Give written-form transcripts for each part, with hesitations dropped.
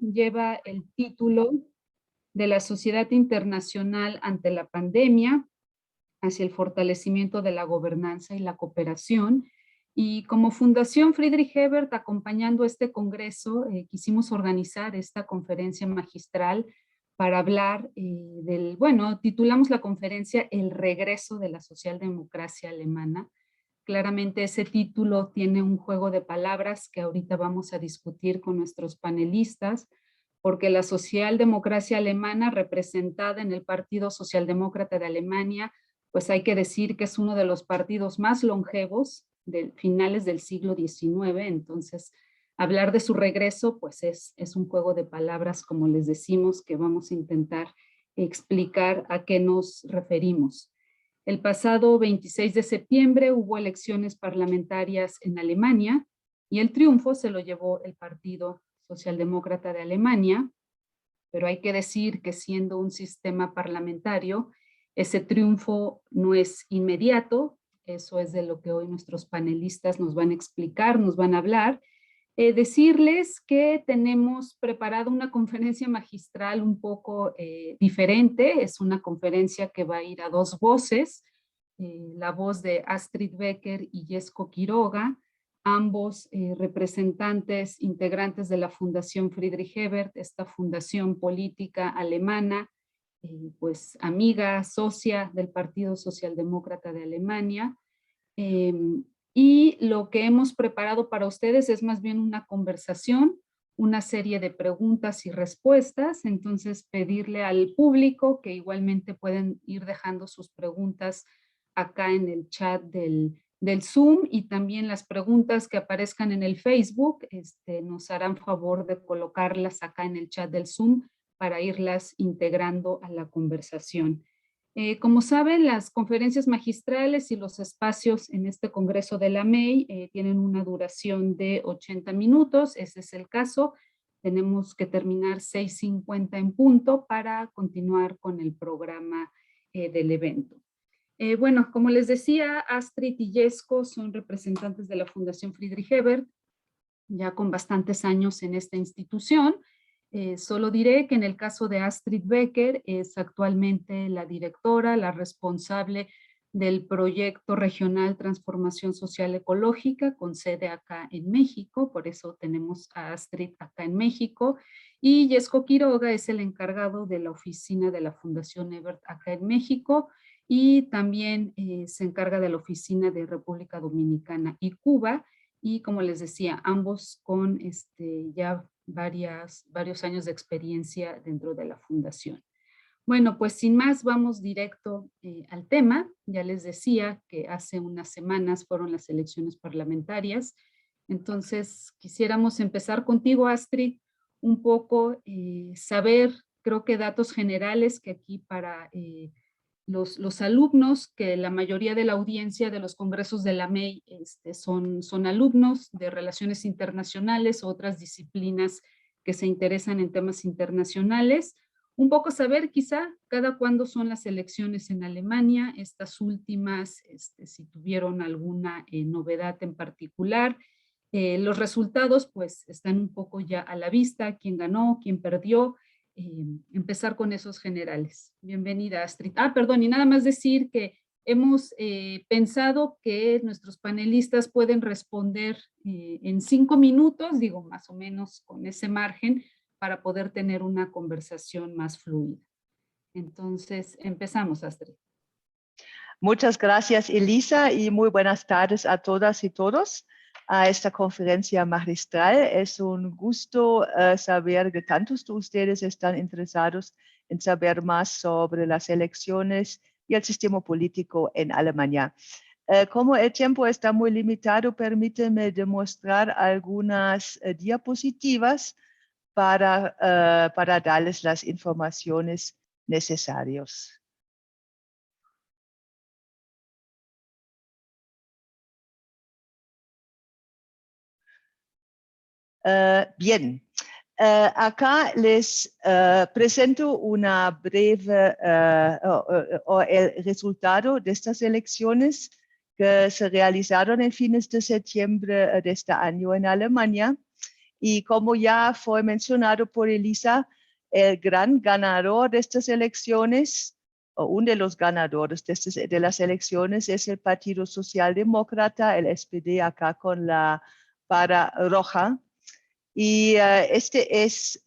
lleva el título de la Sociedad Internacional ante la Pandemia, hacia el fortalecimiento de la gobernanza y la cooperación. Y como Fundación Friedrich Ebert, acompañando este congreso, quisimos organizar esta conferencia magistral para hablar titulamos la conferencia El regreso de la socialdemocracia alemana. Claramente ese título tiene un juego de palabras que ahorita vamos a discutir con nuestros panelistas, porque la socialdemocracia alemana representada en el Partido Socialdemócrata de Alemania, pues hay que decir que es uno de los partidos más longevos de finales del siglo XIX, entonces hablar de su regreso pues es un juego de palabras, como les decimos, que vamos a intentar explicar a qué nos referimos. El pasado 26 de septiembre hubo elecciones parlamentarias en Alemania y el triunfo se lo llevó el Partido Socialdemócrata de Alemania, pero hay que decir que siendo un sistema parlamentario, ese triunfo no es inmediato, eso es de lo que hoy nuestros panelistas nos van a explicar, nos van a hablar. Decirles que tenemos preparada una conferencia magistral un poco diferente, es una conferencia que va a ir a dos voces, la voz de Astrid Becker y Jesko Quiroga, ambos representantes integrantes de la Fundación Friedrich Ebert, esta fundación política alemana, pues amiga, socia del Partido Socialdemócrata de Alemania, y lo que hemos preparado para ustedes es más bien una conversación, una serie de preguntas y respuestas, entonces pedirle al público que igualmente pueden ir dejando sus preguntas acá en el chat del Zoom y también las preguntas que aparezcan en el Facebook, nos harán favor de colocarlas acá en el chat del Zoom para irlas integrando a la conversación. Como saben, las conferencias magistrales y los espacios en este Congreso de la MEI tienen una duración de 80 minutos, ese es el caso. Tenemos que terminar 6:50 en punto para continuar con el programa del evento. Bueno, como les decía, Astrid y Jesko son representantes de la Fundación Friedrich Ebert, ya con bastantes años en esta institución. Solo diré que en el caso de Astrid Becker es actualmente la directora, la responsable del proyecto regional Transformación Social Ecológica con sede acá en México, por eso tenemos a Astrid acá en México, y Jesko Quiroga es el encargado de la oficina de la Fundación Ebert acá en México y también se encarga de la oficina de República Dominicana y Cuba, y como les decía, ambos con ya varios años de experiencia dentro de la fundación. Bueno, pues sin más vamos directo al tema. Ya les decía que hace unas semanas fueron las elecciones parlamentarias, entonces quisiéramos empezar contigo, Astrid, un poco saber, creo que datos generales que aquí para los alumnos, que la mayoría de la audiencia de los congresos de la MEI son alumnos de relaciones internacionales, otras disciplinas que se interesan en temas internacionales. Un poco saber quizá cada cuándo son las elecciones en Alemania, estas últimas, si tuvieron alguna novedad en particular. Los resultados pues están un poco ya a la vista, quién ganó, quién perdió, empezar con esos generales. Bienvenida, Astrid. Perdón, y nada más decir que hemos pensado que nuestros panelistas pueden responder en 5 minutos, digo más o menos con ese margen, para poder tener una conversación más fluida. Entonces, empezamos, Astrid. Muchas gracias, Elisa, y muy buenas tardes a todas y todos a esta conferencia magistral. Es un gusto saber que tantos de ustedes están interesados en saber más sobre las elecciones y el sistema político en Alemania. Como el tiempo está muy limitado, permítanme demostrar algunas diapositivas para darles las informaciones necesarias. Bien, acá les presento una breve el resultado de estas elecciones que se realizaron en fines de septiembre de este año en Alemania. Y como ya fue mencionado por Elisa, el gran ganador de estas elecciones, o uno de los ganadores de las elecciones, es el Partido Socialdemócrata, el SPD, acá con la vara roja. Y este es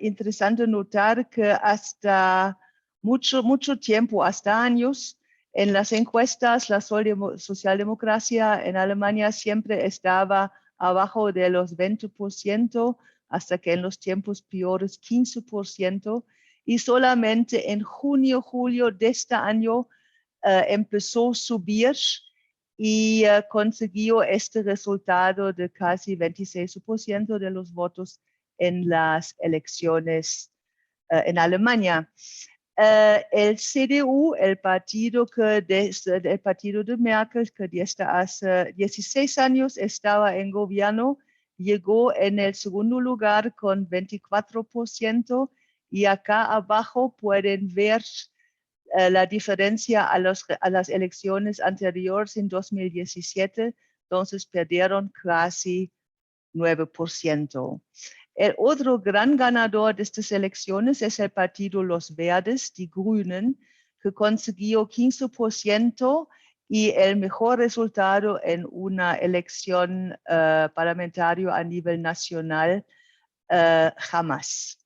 interesante notar que hasta mucho tiempo, hasta años, en las encuestas, la socialdemocracia en Alemania siempre estaba abajo de los 20%, hasta que en los tiempos peores 15%, y solamente en junio, julio de este año empezó a subir y consiguió este resultado de casi 26% de los votos en las elecciones en Alemania. El CDU, el partido de Merkel, que desde hace 16 años estaba en gobierno, llegó en el segundo lugar con 24%, y acá abajo pueden ver la diferencia a las elecciones anteriores en 2017, entonces perdieron casi 9%. El otro gran ganador de estas elecciones es el partido Los Verdes, die Grünen, que consiguió 15% y el mejor resultado en una elección parlamentaria a nivel nacional jamás.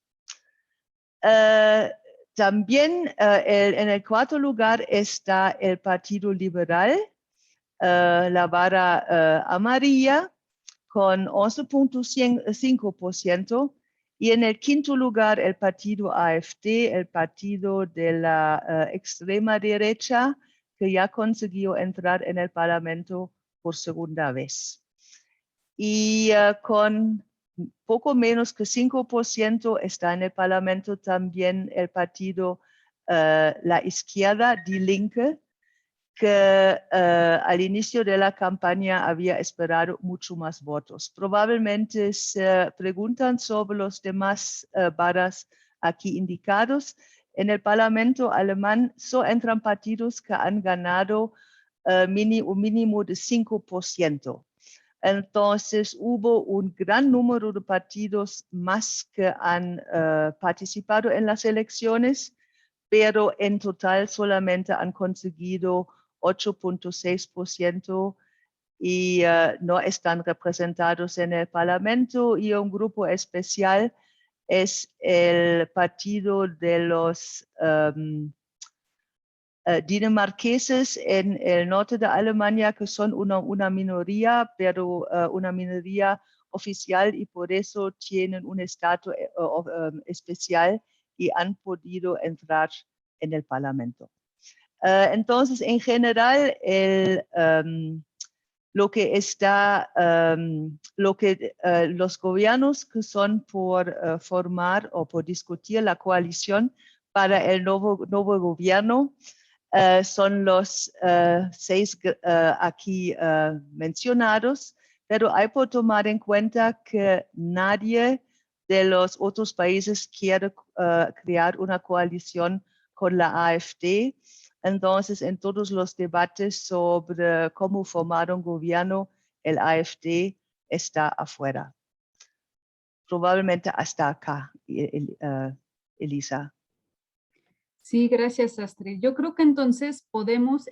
También en el cuarto lugar está el Partido Liberal, la vara amarilla, con 11.5%, y en el quinto lugar el partido AfD, el partido de la extrema derecha, que ya consiguió entrar en el Parlamento por segunda vez. Y con poco menos que 5% está en el Parlamento también el partido La Izquierda, Die Linke, que al inicio de la campaña había esperado mucho más votos. Probablemente se preguntan sobre los demás varas aquí indicados. En el Parlamento alemán solo entran partidos que han ganado un mínimo de 5%. Entonces hubo un gran número de partidos más que han participado en las elecciones, pero en total solamente han conseguido 8.6% y no están representados en el Parlamento. Y un grupo especial es el partido de los dinamarqueses en el norte de Alemania, que son una minoría, pero una minoría oficial, y por eso tienen un estatus especial y han podido entrar en el Parlamento. Entonces, en general, los gobiernos que son por formar o por discutir la coalición para el nuevo gobierno son los 6 aquí mencionados, pero hay que tomar en cuenta que nadie de los otros países quiere crear una coalición con la AfD. Entonces, en todos los debates sobre cómo formar un gobierno, el AfD está afuera. Probablemente hasta acá, Elisa. Sí, gracias, Astrid. Yo creo que entonces podemos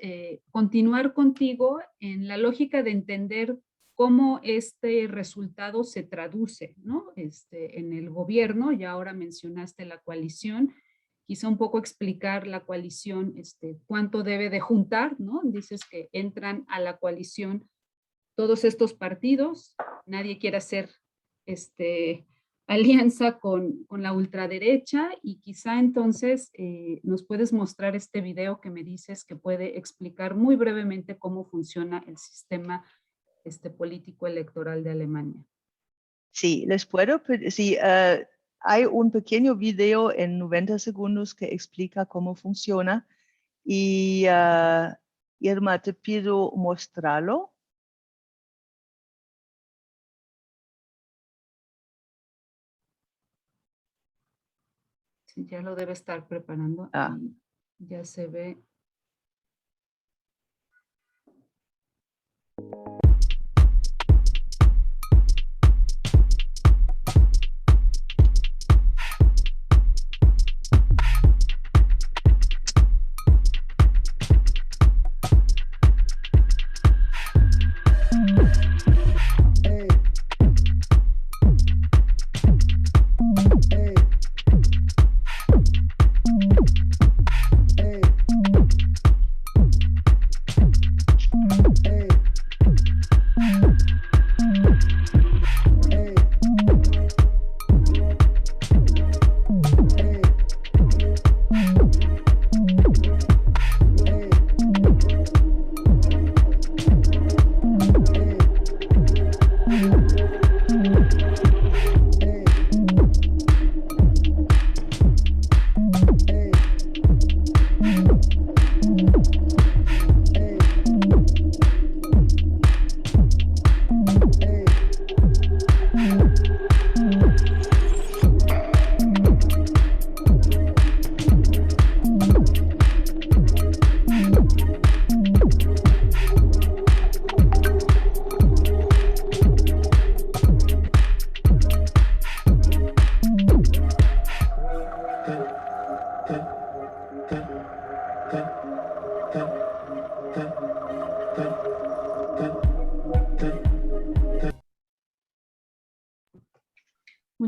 continuar contigo en la lógica de entender cómo este resultado se traduce, ¿no? En el gobierno. Ya ahora mencionaste la coalición. Quizá un poco explicar la coalición, cuánto debe de juntar, ¿no? Dices que entran a la coalición todos estos partidos. Nadie quiere hacer alianza con la ultraderecha, y quizá entonces nos puedes mostrar este video que me dices que puede explicar muy brevemente cómo funciona el sistema político electoral de Alemania. Sí, les puedo, sí, hay un pequeño video en 90 segundos que explica cómo funciona, y Irma, te pido mostrarlo. Sí, ya lo debe estar preparando. Y ya se ve.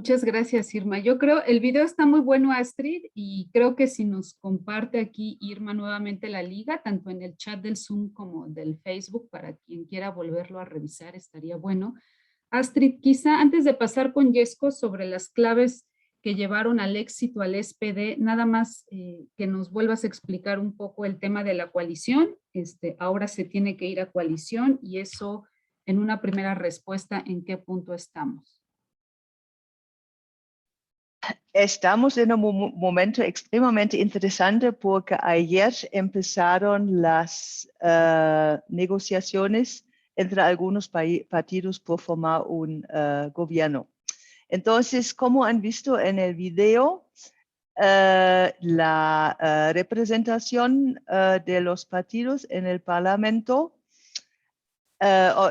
Muchas gracias, Irma. Yo creo el video está muy bueno, Astrid, y creo que si nos comparte aquí Irma nuevamente la liga, tanto en el chat del Zoom como del Facebook, para quien quiera volverlo a revisar, estaría bueno. Astrid, quizá antes de pasar con Yesco sobre las claves que llevaron al éxito al SPD, nada más que nos vuelvas a explicar un poco el tema de la coalición. Ahora se tiene que ir a coalición y eso en una primera respuesta, ¿en qué punto estamos? Estamos en un momento extremadamente interesante porque ayer empezaron las negociaciones entre algunos partidos por formar un gobierno. Entonces, como han visto en el video, la representación de los partidos en el Parlamento,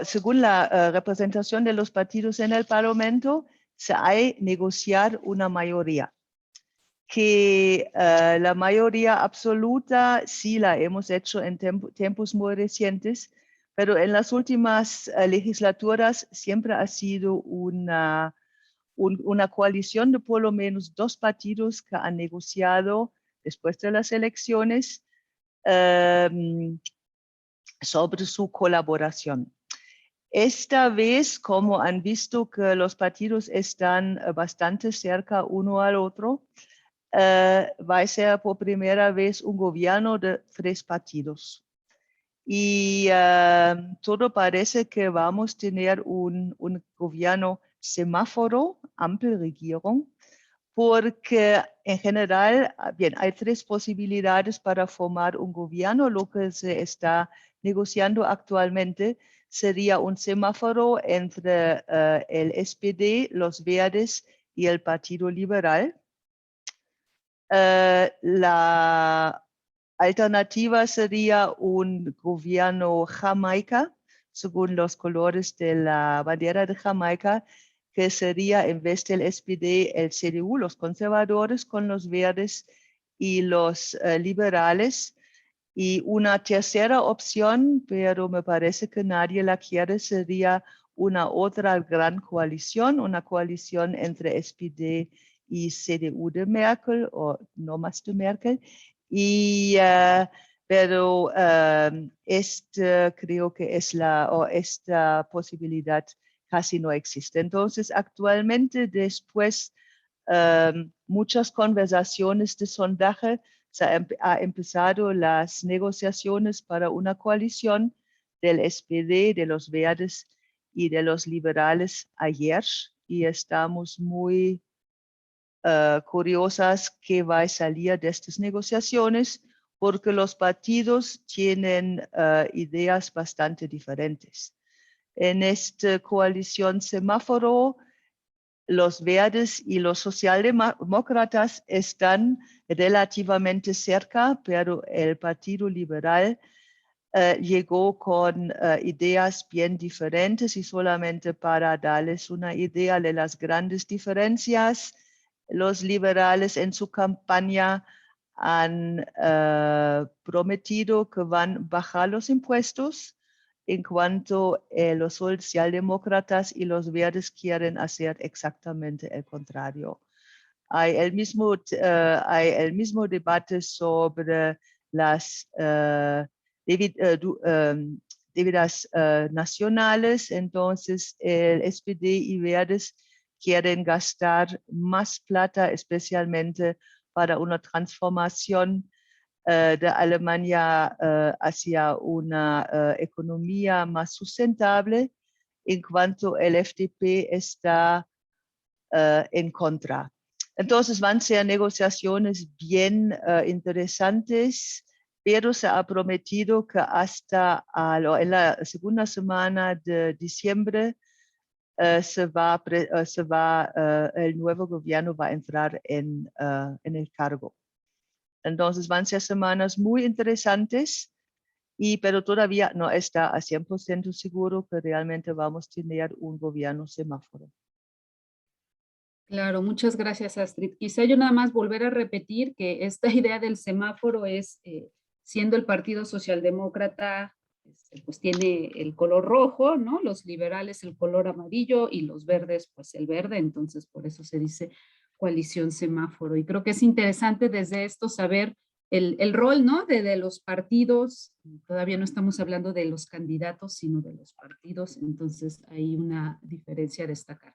según la representación de los partidos en el Parlamento, se hay negociar una mayoría. Que la mayoría absoluta sí la hemos hecho en tiempos muy recientes, pero en las últimas legislaturas siempre ha sido una coalición de por lo menos 2 partidos que han negociado después de las elecciones sobre su colaboración. Esta vez, como han visto que los partidos están bastante cerca uno al otro, va a ser por primera vez un gobierno de 3 partidos. Y todo parece que vamos a tener un gobierno semáforo, Ampelregierung, porque en general, bien, hay 3 posibilidades para formar un gobierno. Lo que se está negociando actualmente sería un semáforo entre el SPD, los Verdes y el Partido Liberal. La alternativa sería un gobierno Jamaica, según los colores de la bandera de Jamaica, que sería en vez del SPD el CDU, los conservadores con los verdes y los liberales. Y una tercera opción, pero me parece que nadie la quiere, sería una otra gran coalición, una coalición entre SPD y CDU de Merkel, o no más de Merkel. Y, pero creo que es esta posibilidad casi no existe. Entonces, actualmente, después muchas conversaciones de sondaje, se ha empezado las negociaciones para una coalición del SPD, de los Verdes y de los Liberales ayer, y estamos muy curiosas qué va a salir de estas negociaciones, porque los partidos tienen ideas bastante diferentes. En esta coalición semáforo, los verdes y los socialdemócratas están relativamente cerca, pero el Partido Liberal llegó con ideas bien diferentes, y solamente para darles una idea de las grandes diferencias, los liberales en su campaña han prometido que van a bajar los impuestos, en cuanto los socialdemócratas y los verdes quieren hacer exactamente el contrario. Hay el mismo debate sobre las deudas nacionales. Entonces, el SPD y Verdes quieren gastar más plata, especialmente para una transformación de Alemania hacia una economía más sustentable, en cuanto el FDP está en contra. Entonces van a ser negociaciones bien interesantes, pero se ha prometido que hasta en la segunda semana de diciembre el nuevo gobierno va a entrar en el cargo. Entonces van a ser semanas muy interesantes, pero todavía no está a 100% seguro que realmente vamos a tener un gobierno semáforo. Claro, muchas gracias, Astrid. Quizá yo nada más volver a repetir que esta idea del semáforo es, siendo el Partido Socialdemócrata pues tiene el color rojo, ¿no? Los liberales el color amarillo y los verdes pues el verde, entonces por eso se dice coalición semáforo. Y creo que es interesante desde esto saber el rol, ¿no? De los partidos, todavía no estamos hablando de los candidatos, sino de los partidos, entonces hay una diferencia a destacar.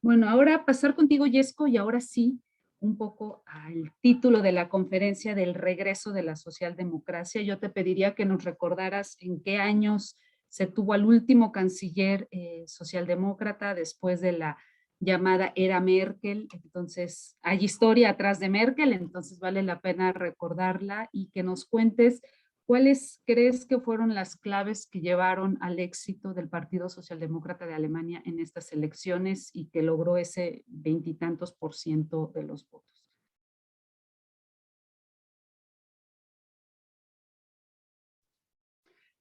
Bueno, ahora pasar contigo, Yesco, y ahora sí, un poco al título de la conferencia del regreso de la socialdemocracia. Yo te pediría que nos recordaras en qué años se tuvo al último canciller socialdemócrata después de la llamada era Merkel. Entonces, hay historia atrás de Merkel, entonces vale la pena recordarla y que nos cuentes cuáles crees que fueron las claves que llevaron al éxito del Partido Socialdemócrata de Alemania en estas elecciones y que logró ese veintitantos por ciento de los votos.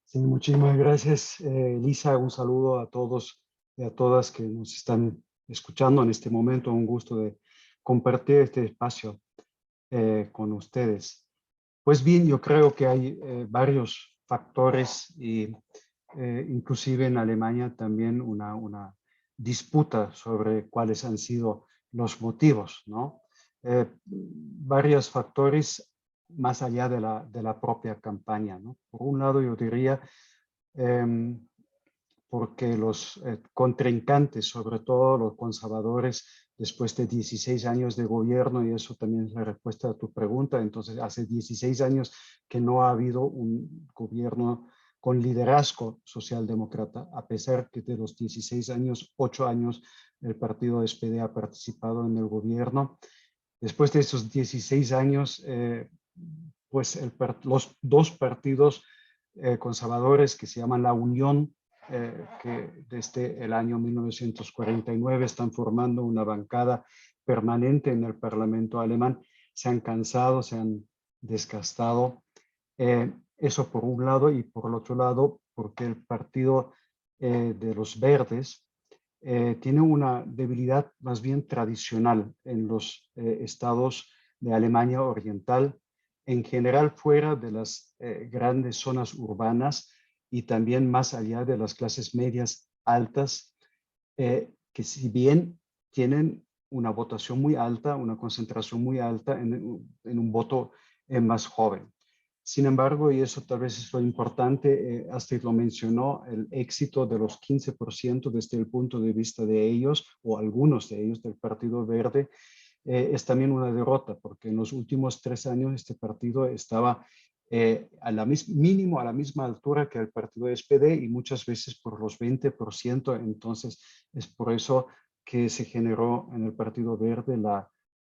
Sí, muchísimas gracias, Lisa. Un saludo a todos y a todas que nos están escuchando en este momento. Un gusto de compartir este espacio con ustedes. Pues bien, yo creo que hay varios factores y inclusive en Alemania también una disputa sobre cuáles han sido los motivos, ¿no? Varios factores más allá de la propia campaña, ¿no? Por un lado, yo diría, porque los contrincantes, sobre todo los conservadores, después de 16 años de gobierno, y eso también es la respuesta a tu pregunta, entonces hace 16 años que no ha habido un gobierno con liderazgo socialdemócrata, a pesar que de los 16 años, 8 años el partido SPD ha participado en el gobierno. Después de esos 16 años, pues los dos partidos conservadores que se llaman la Unión, que desde el año 1949 están formando una bancada permanente en el Parlamento alemán, se han cansado, se han desgastado. Eso por un lado, y por el otro lado, porque el partido de los verdes tiene una debilidad más bien tradicional en los estados de Alemania Oriental, en general fuera de las grandes zonas urbanas y también más allá de las clases medias altas, que si bien tienen una votación muy alta, una concentración muy alta en un voto más joven. Sin embargo, y eso tal vez es lo importante, Astrid lo mencionó, el éxito de los 15% desde el punto de vista de ellos, o algunos de ellos del Partido Verde, es también una derrota, porque en los últimos 3 años este partido estaba mínimo a la misma altura que el partido SPD y muchas veces por los 20%. Entonces, es por eso que se generó en el Partido Verde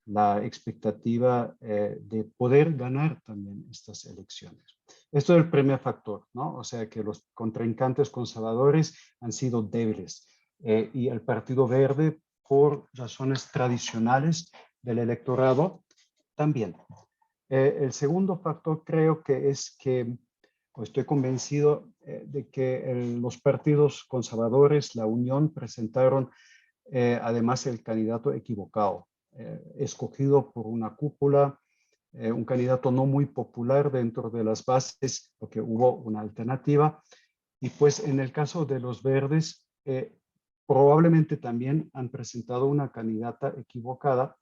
la expectativa de poder ganar también estas elecciones. Esto es el primer factor, ¿no? O sea que los contrincantes conservadores han sido débiles y el Partido Verde, por razones tradicionales del electorado, también. El segundo factor creo que es que, o estoy convencido de que los partidos conservadores, la Unión, presentaron además el candidato equivocado, escogido por una cúpula, un candidato no muy popular dentro de las bases, porque hubo una alternativa. Y pues en el caso de los verdes, probablemente también han presentado una candidata equivocada,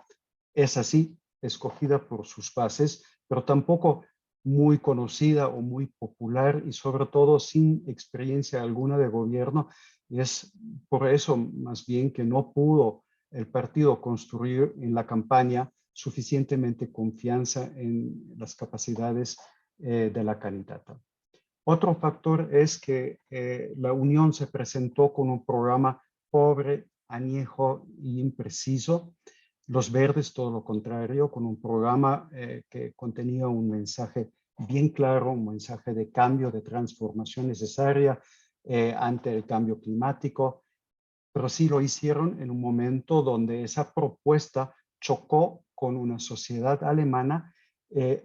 es así, escogida por sus bases, pero tampoco muy conocida o muy popular y sobre todo sin experiencia alguna de gobierno. Y es por eso más bien que no pudo el partido construir en la campaña suficientemente confianza en las capacidades de la candidata. Otro factor es que la Unión se presentó con un programa pobre, añejo y impreciso. Los verdes, todo lo contrario, con un programa que contenía un mensaje bien claro, un mensaje de cambio, de transformación necesaria ante el cambio climático, pero sí lo hicieron en un momento donde esa propuesta chocó con una sociedad alemana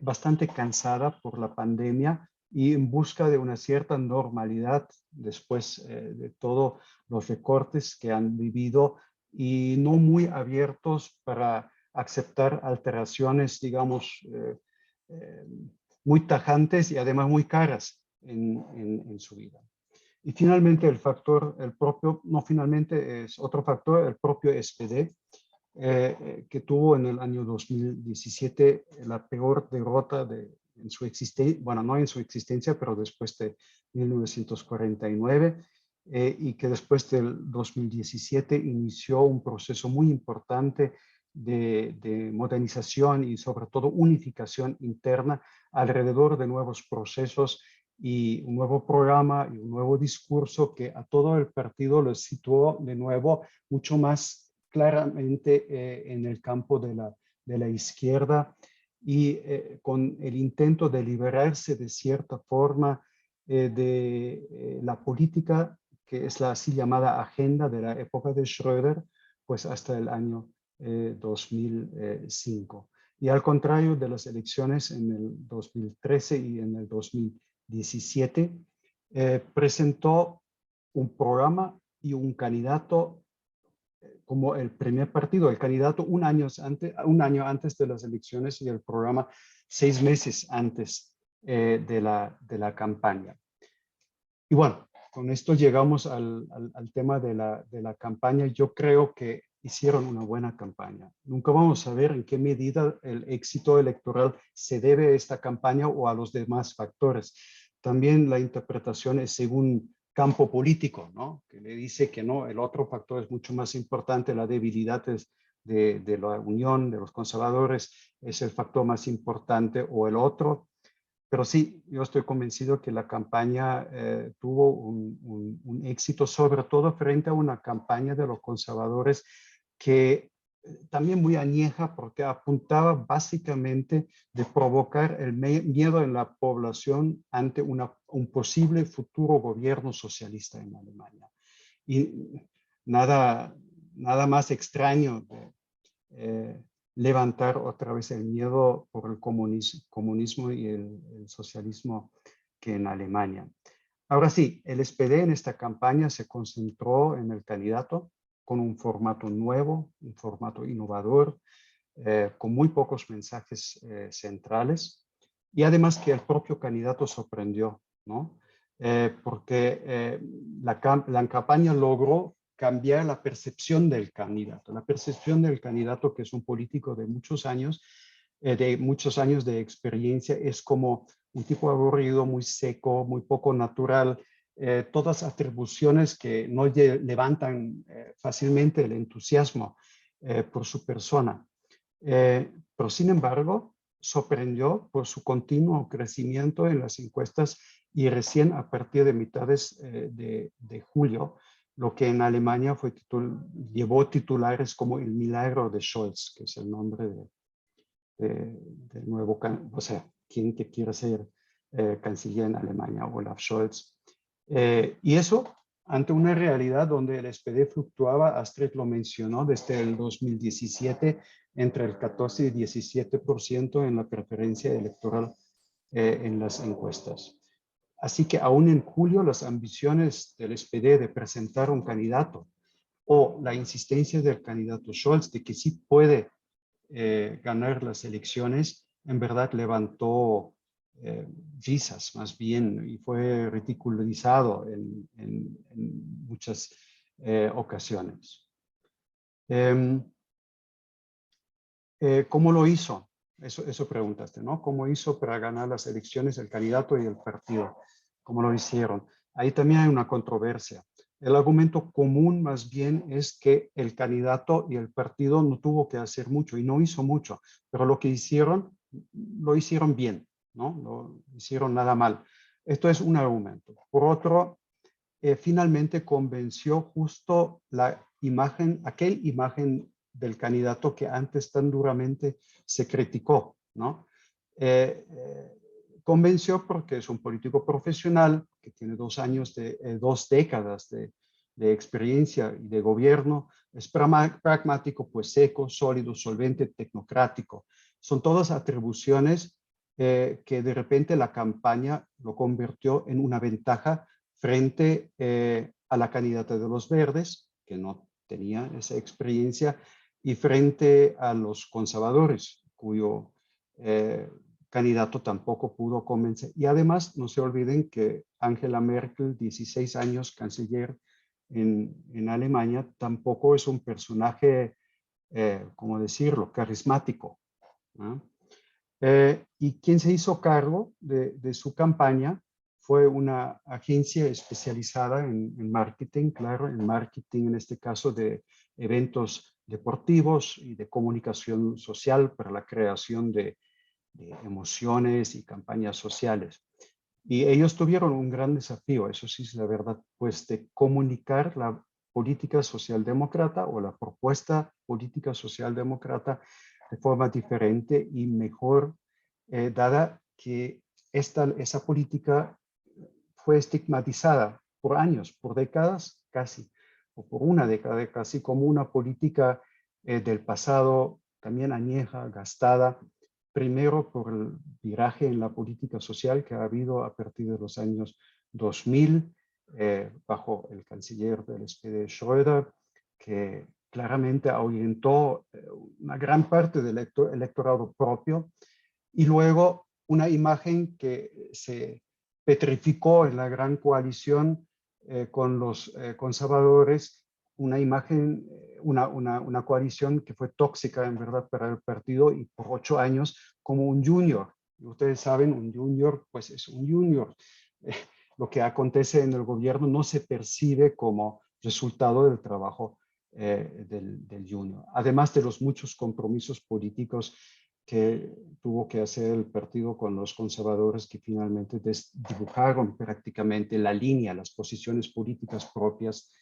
bastante cansada por la pandemia y en busca de una cierta normalidad después de todos los recortes que han vivido y no muy abiertos para aceptar alteraciones, digamos, muy tajantes y además muy caras en su vida. Y finalmente el factor, es otro factor, el propio SPD, que tuvo en el año 2017 la peor derrota en su existencia, bueno, no en su existencia, pero después de 1949, y que después del 2017 inició un proceso muy importante de modernización y sobre todo unificación interna alrededor de nuevos procesos y un nuevo programa y un nuevo discurso que a todo el partido lo situó de nuevo mucho más claramente en el campo de la izquierda y con el intento de liberarse de cierta forma de la política, que es la así llamada agenda de la época de Schröder, pues hasta el año 2005. Y al contrario de las elecciones en el 2013 y en el 2017, presentó un programa y un candidato como el primer partido, el candidato un año antes de las elecciones y el programa 6 meses antes de la campaña. Y bueno, con esto llegamos al tema de la campaña. Yo creo que hicieron una buena campaña. Nunca vamos a ver en qué medida el éxito electoral se debe a esta campaña o a los demás factores. También la interpretación es según campo político, ¿no? Que le dice que no, el otro factor es mucho más importante, la debilidad de la unión de los conservadores es el factor más importante o el otro. Pero sí, yo estoy convencido que la campaña tuvo un éxito, sobre todo frente a una campaña de los conservadores que también muy añeja porque apuntaba básicamente de provocar el miedo en la población ante un posible futuro gobierno socialista en Alemania. Y nada más extraño de levantar otra vez el miedo por el comunismo y el socialismo que en Alemania. Ahora sí, el SPD en esta campaña se concentró en el candidato con un formato nuevo, un formato innovador, con muy pocos mensajes centrales, y además que el propio candidato sorprendió, ¿no? Porque la campaña logró cambiar la percepción del candidato. La percepción del candidato, que es un político de muchos años de experiencia, es como un tipo aburrido, muy seco, muy poco natural, todas atribuciones que no levantan fácilmente el entusiasmo por su persona. Pero sin embargo, sorprendió por su continuo crecimiento en las encuestas y recién a partir de mitades de julio, lo que en Alemania llevó titulares como el milagro de Scholz, que es el nombre del nuevo, o sea, quien que quiera ser canciller en Alemania, Olaf Scholz. Y eso ante una realidad donde el SPD fluctuaba, Astrid lo mencionó, desde el 2017 entre el 14 y 17% en la preferencia electoral en las encuestas. Así que aún en julio las ambiciones del SPD de presentar un candidato o la insistencia del candidato Scholz de que sí puede ganar las elecciones, en verdad levantó risas más bien y fue ridiculizado en muchas ocasiones. ¿Cómo lo hizo? Eso preguntaste, ¿no? ¿Cómo hizo para ganar las elecciones el candidato y el partido? ¿Cómo lo hicieron? Ahí también hay una controversia. El argumento común más bien es que el candidato y el partido no tuvo que hacer mucho y no hizo mucho, pero lo que hicieron, lo hicieron bien, ¿no? Lo hicieron nada mal. Esto es un argumento. Por otro, finalmente convenció justo aquella imagen del candidato que antes tan duramente se criticó, ¿no? Convenció porque es un político profesional que tiene 2 décadas de experiencia y de gobierno, es pragmático, pues seco, sólido, solvente, tecnocrático. Son todas atribuciones que de repente la campaña lo convirtió en una ventaja frente a la candidata de los Verdes, que no tenía esa experiencia, y frente a los conservadores, cuyo candidato tampoco pudo convencer. Y además, no se olviden que Angela Merkel, 16 años canciller en Alemania, tampoco es un personaje, ¿cómo decirlo?, carismático, ¿no? Y quien se hizo cargo de su campaña fue una agencia especializada en marketing, claro, en marketing en este caso de eventos deportivos y de comunicación social para la creación de emociones y campañas sociales. Y ellos tuvieron un gran desafío, eso sí es la verdad, pues de comunicar la política socialdemócrata o la propuesta política socialdemócrata de forma diferente y mejor, dada que esa política fue estigmatizada por años, por décadas casi, o por una década casi, como una política del pasado también añeja, gastada, primero por el viraje en la política social que ha habido a partir de los años 2000, bajo el canciller del SPD Schröder, que claramente ahuyentó una gran parte del electorado propio, y luego una imagen que se petrificó en la gran coalición con los conservadores, una imagen, una coalición que fue tóxica en verdad para el partido y por 8 años como un junior. Ustedes saben, un junior pues es un junior. Lo que acontece en el gobierno no se percibe como resultado del trabajo del junior. Además de los muchos compromisos políticos que tuvo que hacer el partido con los conservadores que finalmente dibujaron prácticamente la línea, las posiciones políticas propias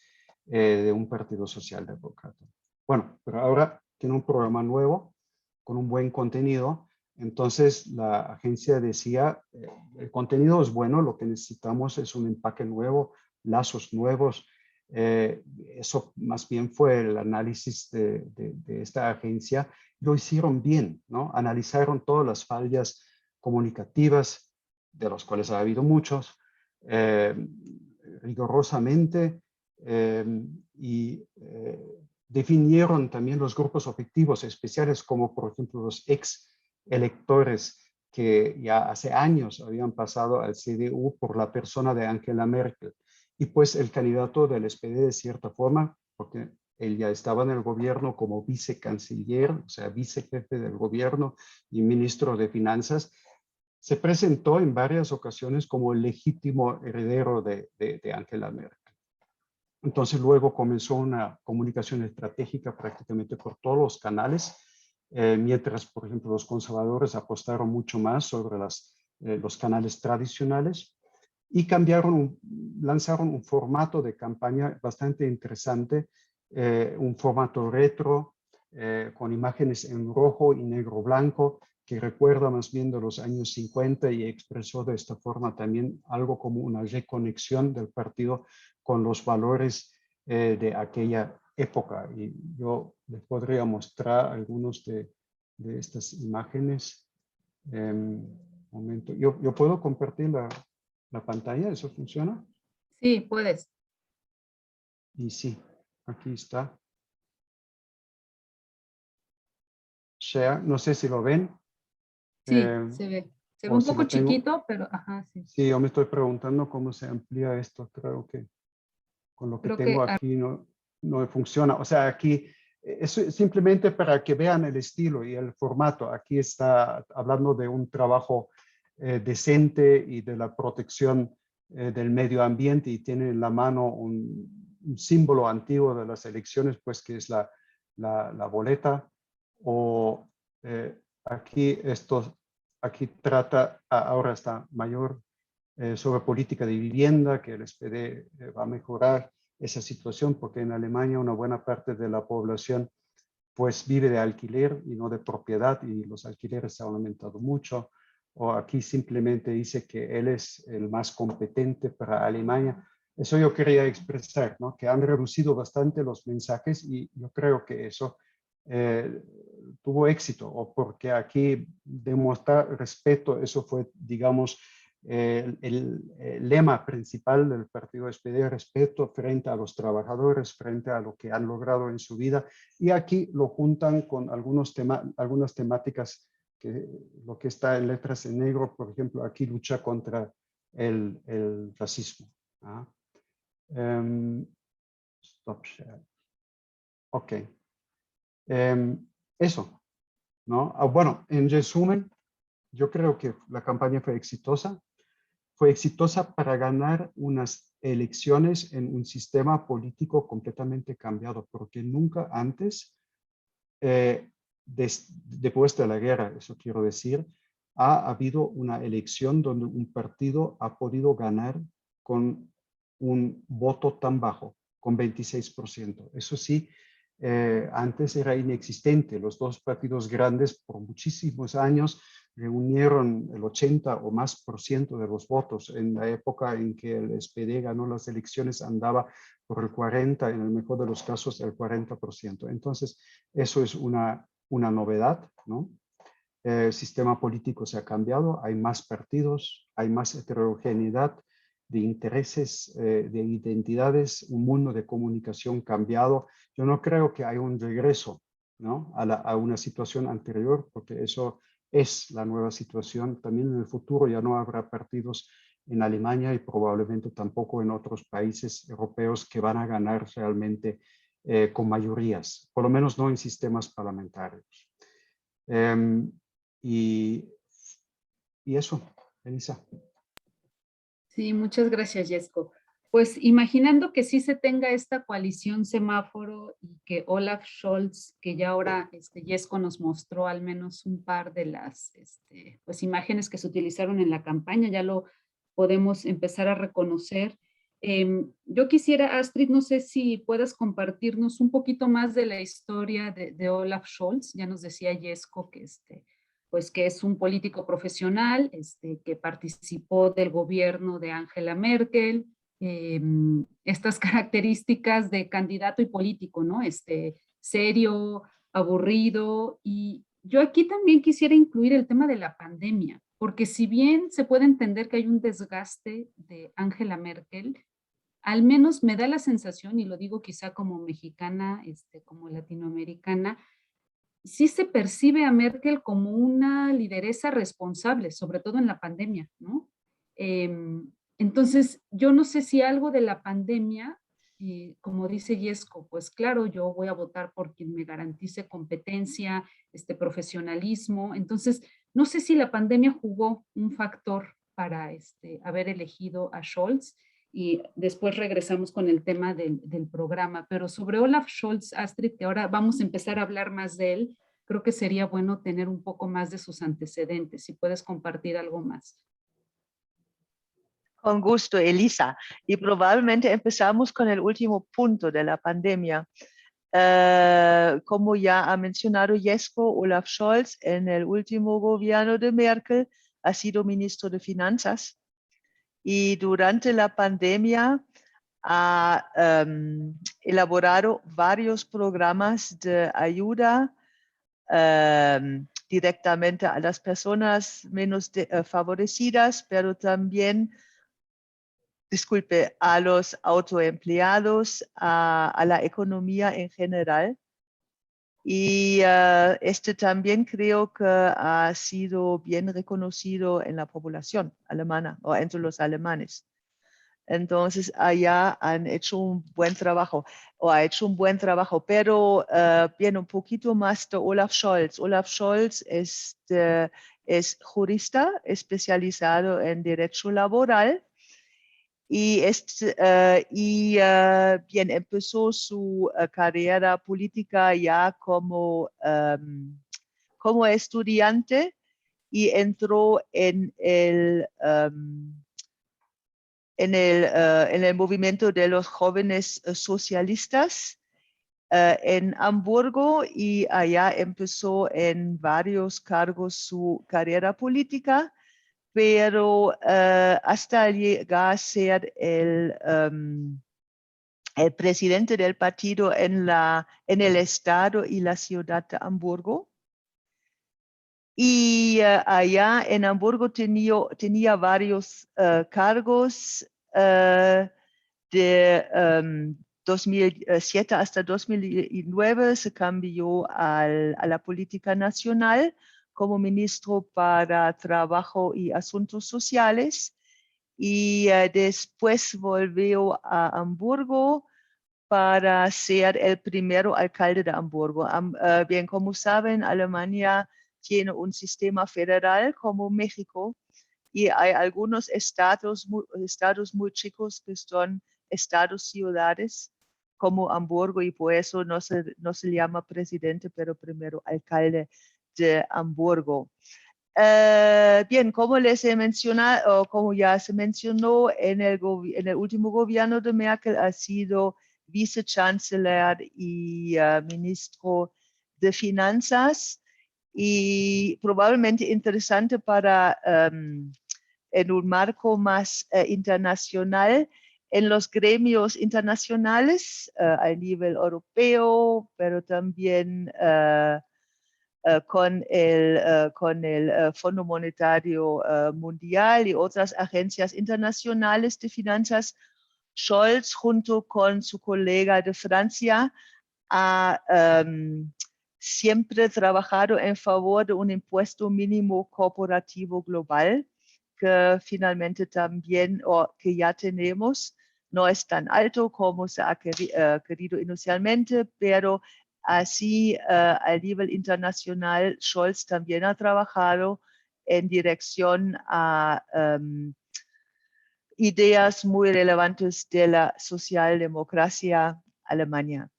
de un partido socialdemócrata. Bueno, pero ahora tiene un programa nuevo con un buen contenido. Entonces la agencia decía, el contenido es bueno, lo que necesitamos es un empaque nuevo, lazos nuevos. Eso más bien fue el análisis de esta agencia. Lo hicieron bien, ¿no? Analizaron todas las fallas comunicativas, de los cuales ha habido muchos, rigurosamente, y definieron también los grupos objetivos especiales, como por ejemplo los ex electores que ya hace años habían pasado al CDU por la persona de Angela Merkel. Y pues el candidato del SPD de cierta forma, porque él ya estaba en el gobierno como vicecanciller, o sea, vicejefe del gobierno y ministro de Finanzas, se presentó en varias ocasiones como el legítimo heredero de Angela Merkel. Entonces luego comenzó una comunicación estratégica prácticamente por todos los canales, mientras, por ejemplo, los conservadores apostaron mucho más sobre los canales tradicionales y lanzaron un formato de campaña bastante interesante, un formato retro, con imágenes en rojo y negro blanco, que recuerda más bien de los años 50 y expresó de esta forma también algo como una reconexión del partido con los valores de aquella época. Y yo les podría mostrar algunos de estas imágenes. Momento. ¿Yo puedo compartir la pantalla? ¿Eso funciona? Sí, puedes. Y sí, aquí está. Share, no sé si lo ven. Sí, se ve. Se ve O un si poco lo tengo. chiquito, pero ajá, sí. Sí, yo me estoy preguntando cómo se amplía esto. Creo que con lo que Creo tengo que aquí no funciona. O sea, aquí es simplemente para que vean el estilo y el formato. Aquí está hablando de un trabajo decente y de la protección del medio ambiente, y tiene en la mano un símbolo antiguo de las elecciones, pues que es la boleta. O aquí trata, ahora está mayor, sobre política de vivienda, que el SPD va a mejorar esa situación, porque en Alemania una buena parte de la población pues vive de alquiler y no de propiedad, y los alquileres se han aumentado mucho. O aquí simplemente dice que él es el más competente para Alemania. Eso yo quería expresar, ¿no? Que han reducido bastante los mensajes, y yo creo que eso tuvo éxito, o porque aquí demostrar respeto, eso fue, digamos, el lema principal del partido SPD: respeto frente a los trabajadores, frente a lo que han logrado en su vida. Y aquí lo juntan con algunas temáticas que lo que está en letras en negro, por ejemplo, aquí lucha contra el racismo. ¿Ah? Stop share. Ok. Eso, ¿no? Bueno, en resumen, yo creo que la campaña fue exitosa. Fue exitosa para ganar unas elecciones en un sistema político completamente cambiado, porque nunca antes, después de la guerra, eso quiero decir, ha habido una elección donde un partido ha podido ganar con un voto tan bajo, con 26%. Eso sí, antes era inexistente. Los dos partidos grandes por muchísimos años reunieron el 80 o más por ciento de los votos. En la época en que el SPD ganó las elecciones andaba por el 40, en el mejor de los casos el 40%. Entonces, eso es una novedad, ¿no? El sistema político se ha cambiado, hay más partidos, hay más heterogeneidad de intereses, de identidades, un mundo de comunicación cambiado. Yo no creo que haya un regreso, ¿no? a una situación anterior, porque eso es la nueva situación. También en el futuro ya no habrá partidos en Alemania y probablemente tampoco en otros países europeos que van a ganar realmente con mayorías, por lo menos no en sistemas parlamentarios. Y eso, Elisa. Sí, muchas gracias, Jesco. Pues imaginando que sí se tenga esta coalición semáforo y que Olaf Scholz, que ya ahora Jesco nos mostró al menos un par de las pues, imágenes que se utilizaron en la campaña, ya lo podemos empezar a reconocer. Yo quisiera, Astrid, no sé si puedas compartirnos un poquito más de la historia de Olaf Scholz. Ya nos decía Jesco que pues que es un político profesional, que participó del gobierno de Angela Merkel, estas características de candidato y político, ¿no? Serio, aburrido, y yo aquí también quisiera incluir el tema de la pandemia, porque si bien se puede entender que hay un desgaste de Angela Merkel, al menos me da la sensación, y lo digo quizá como mexicana, como latinoamericana, sí se percibe a Merkel como una lideresa responsable, sobre todo en la pandemia, ¿no? Entonces, yo no sé si algo de la pandemia, como dice Jesco, pues claro, yo voy a votar por quien me garantice competencia, profesionalismo. Entonces, no sé si la pandemia jugó un factor para haber elegido a Scholz, y después regresamos con el tema del programa. Pero sobre Olaf Scholz, Astrid, que ahora vamos a empezar a hablar más de él, creo que sería bueno tener un poco más de sus antecedentes, si puedes compartir algo más. Con gusto, Elisa. Y probablemente empezamos con el último punto de la pandemia. Como ya ha mencionado Jesco, Olaf Scholz en el último gobierno de Merkel ha sido ministro de Finanzas y durante la pandemia ha elaborado varios programas de ayuda directamente a las personas menos favorecidas, pero también, a los autoempleados, a la economía en general. Y también creo que ha sido bien reconocido en la población alemana o entre los alemanes. Entonces, allá han hecho un buen trabajo, o ha hecho un buen trabajo, pero bien, un poquito más de Olaf Scholz. Olaf Scholz es jurista especializado en derecho laboral y, bien, empezó su carrera política ya como estudiante y entró en el movimiento de los jóvenes socialistas en Hamburgo, y allá empezó en varios cargos su carrera política, pero hasta llegar a ser el presidente del partido en el estado y la ciudad de Hamburgo. Y allá en Hamburgo tenía varios cargos de 2007 hasta 2009 se cambió a la política nacional como ministro para Trabajo y Asuntos Sociales y después volvió a Hamburgo para ser el primero alcalde de Hamburgo. Bien, como saben, Alemania tiene un sistema federal como México y hay algunos estados muy chicos que son estados-ciudades como Hamburgo y por eso no se llama presidente, pero primero alcalde de Hamburgo. Bien, como les he mencionado, o como ya se mencionó, en el último gobierno de Merkel ha sido vicechancellor y ministro de Finanzas y probablemente interesante para en un marco más internacional en los gremios internacionales a nivel europeo, pero también con el Fondo Monetario Mundial y otras agencias internacionales de finanzas. Scholz, junto con su colega de Francia, ha siempre trabajado en favor de un impuesto mínimo corporativo global, que finalmente también, o que ya tenemos, no es tan alto como se ha querido inicialmente, pero así a nivel internacional, Scholz también ha trabajado en dirección a ideas muy relevantes de la socialdemocracia alemana.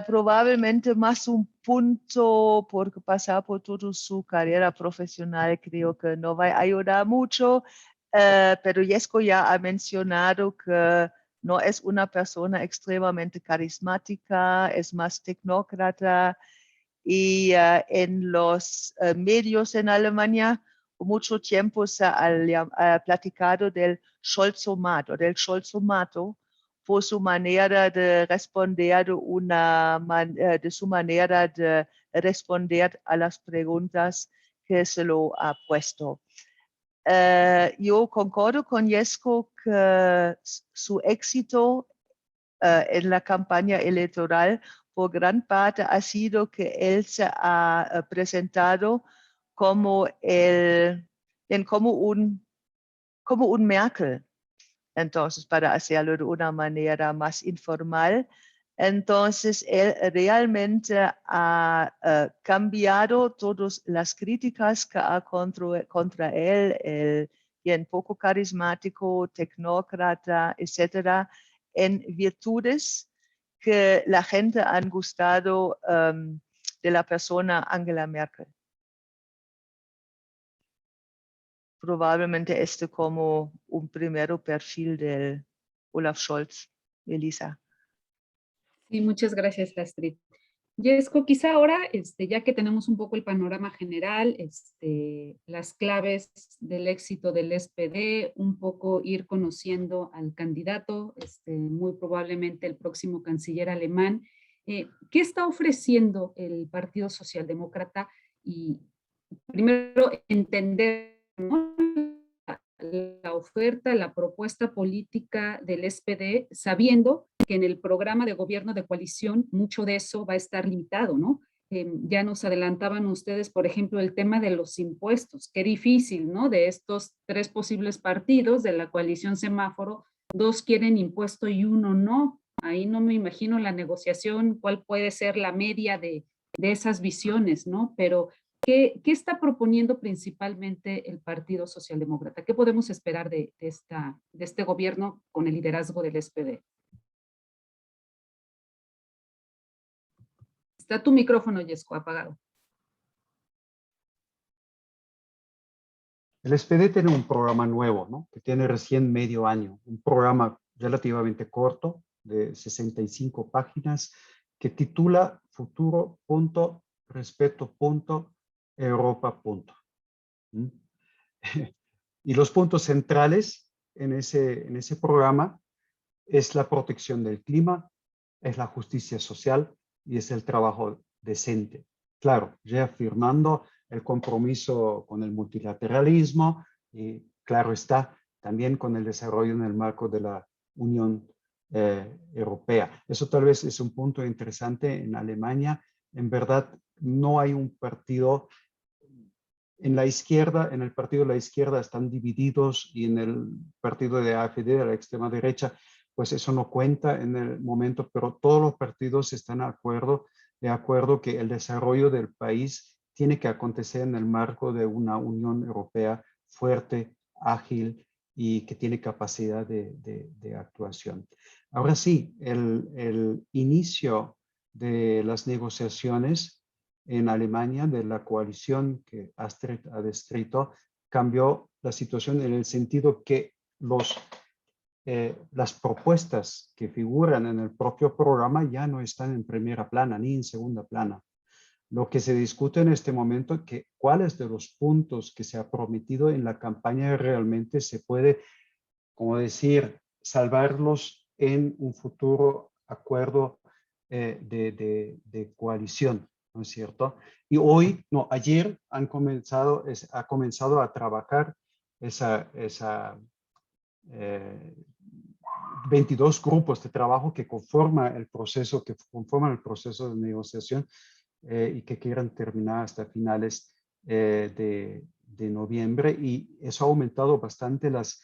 Probablemente más un punto, porque pasar por toda su carrera profesional creo que no va a ayudar mucho, pero Jesko ya ha mencionado que no es una persona extremadamente carismática, es más tecnócrata y en los medios en Alemania mucho tiempo se ha platicado del Scholzomat o del Scholzomato por su manera de responder de su manera de responder a las preguntas que se lo ha puesto. Yo concordo con Jesko que su éxito en la campaña electoral por gran parte ha sido que él se ha presentado como un Merkel, entonces para hacerlo de una manera más informal. Entonces él realmente ha cambiado todas las críticas que ha contra él, el bien poco carismático, tecnócrata, etcétera, en virtudes que la gente han gustado de la persona Angela Merkel. Probablemente como un primer perfil de Olaf Scholz, Elisa. Sí, muchas gracias, Astrid. Jesko, quizá ahora, ya que tenemos un poco el panorama general, las claves del éxito del SPD, un poco ir conociendo al candidato, muy probablemente el próximo canciller alemán. ¿Qué está ofreciendo el Partido Socialdemócrata? Y primero entender, ¿no?, la oferta, la propuesta política del SPD, sabiendo que en el programa de gobierno de coalición mucho de eso va a estar limitado, ¿no? Ya nos adelantaban ustedes, por ejemplo, el tema de los impuestos. Qué difícil, ¿no? De estos 3 posibles partidos de la coalición semáforo, 2 quieren impuesto y 1 no. Ahí no me imagino la negociación, cuál puede ser la media de esas visiones, ¿no? Pero ¿qué está proponiendo principalmente el Partido Socialdemócrata? ¿Qué podemos esperar de este gobierno con el liderazgo del SPD? Está tu micrófono, Jesko, apagado. El SPD tiene un programa nuevo, ¿no?, que tiene recién medio año, un programa relativamente corto de 65 páginas que titula Futuro.respeto.europa. Y los puntos centrales en ese programa es la protección del clima, es la justicia social y es el trabajo decente. Claro, reafirmando el compromiso con el multilateralismo y, claro está, también con el desarrollo en el marco de la Unión Europea. Eso tal vez es un punto interesante en Alemania. En verdad, no hay un partido En la izquierda, en el partido de la izquierda están divididos y en el partido de AfD, de la extrema derecha, pues eso no cuenta en el momento, pero todos los partidos están de acuerdo que el desarrollo del país tiene que acontecer en el marco de una Unión Europea fuerte, ágil y que tiene capacidad de actuación. Ahora sí, el inicio de las negociaciones en Alemania, de la coalición que Astrid ha descrito, cambió la situación en el sentido que las propuestas que figuran en el propio programa ya no están en primera plana ni en segunda plana. Lo que se discute en este momento es que cuáles de los puntos que se ha prometido en la campaña realmente se puede, como decir, salvarlos en un futuro acuerdo de coalición, ¿no es cierto? Y hoy, no, ayer ha comenzado a trabajar esa 22 grupos de trabajo que conforman el proceso de negociación y que quieran terminar hasta finales de noviembre, y eso ha aumentado bastante las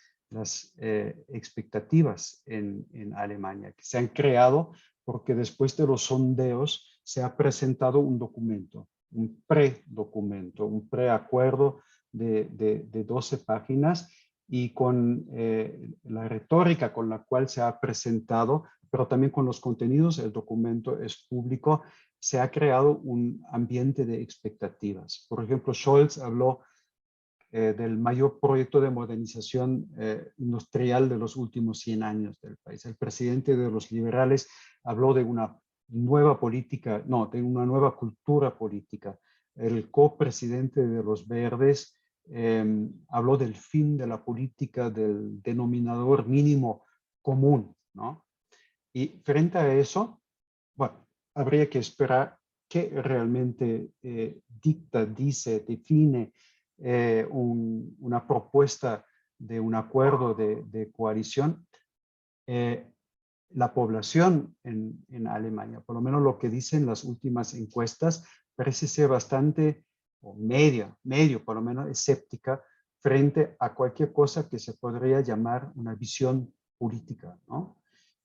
expectativas en Alemania, que se han creado porque después de los sondeos se ha presentado un documento, un predocumento, un preacuerdo de 12 páginas, y con la retórica con la cual se ha presentado, pero también con los contenidos, el documento es público, se ha creado un ambiente de expectativas. Por ejemplo, Scholz habló del mayor proyecto de modernización industrial de los últimos 100 años del país. El presidente de los liberales habló de una nueva política, no, de una nueva cultura política. El copresidente de los verdes habló del fin de la política del denominador mínimo común, ¿no? Y frente a eso, bueno, habría que esperar qué realmente dicta, dice, define una propuesta de un acuerdo de coalición. La población en Alemania, por lo menos lo que dicen las últimas encuestas, parece ser bastante, o medio por lo menos escéptica frente a cualquier cosa que se podría llamar una visión política, ¿no?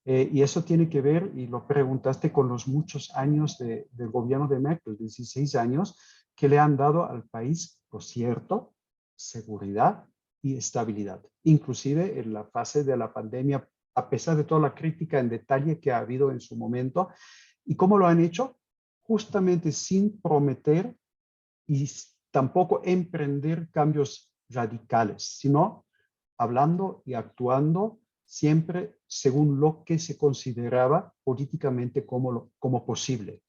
Y eso tiene que ver, y lo preguntaste, con los muchos años del gobierno de Merkel, 16 años, que le han dado al país, por cierto, seguridad y estabilidad. Inclusive en la fase de la pandemia, a pesar de toda la crítica en detalle que ha habido en su momento. ¿Y cómo lo han hecho? Justamente sin prometer y tampoco emprender cambios radicales, sino hablando y actuando siempre según lo que se consideraba políticamente como posible.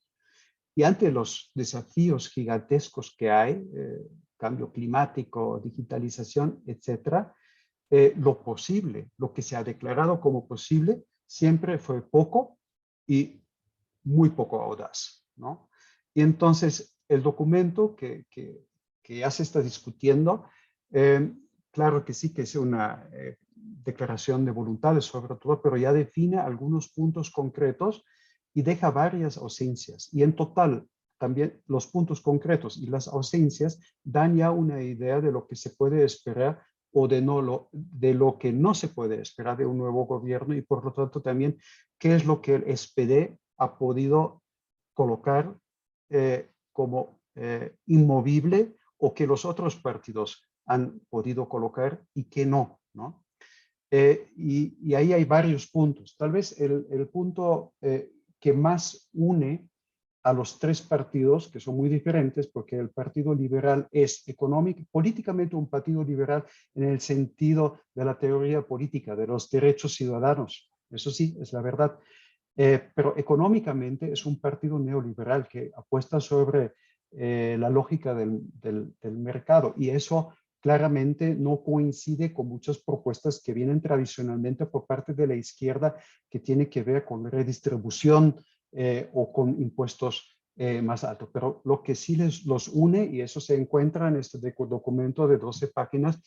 Y ante los desafíos gigantescos que hay, cambio climático, digitalización, etcétera, lo posible, lo que se ha declarado como posible, siempre fue poco y muy poco audaz, ¿no? Y entonces el documento que ya se está discutiendo, claro que sí que es una declaración de voluntades sobre todo, pero ya define algunos puntos concretos y deja varias ausencias. Y en total, también los puntos concretos y las ausencias dan ya una idea de lo que se puede esperar o de lo que no se puede esperar de un nuevo gobierno, y por lo tanto también qué es lo que el SPD ha podido colocar como inmovible, o que los otros partidos han podido colocar y que no, ¿no? Y ahí hay varios puntos. Tal vez el punto que más une a los tres partidos, que son muy diferentes, porque el Partido Liberal es políticamente un partido liberal en el sentido de la teoría política, de los derechos ciudadanos. Eso sí, es la verdad. Pero económicamente es un partido neoliberal que apuesta sobre la lógica del mercado, y eso claramente no coincide con muchas propuestas que vienen tradicionalmente por parte de la izquierda, que tiene que ver con redistribución o con impuestos más altos. Pero lo que sí los une, y eso se encuentra en este documento de 12 páginas,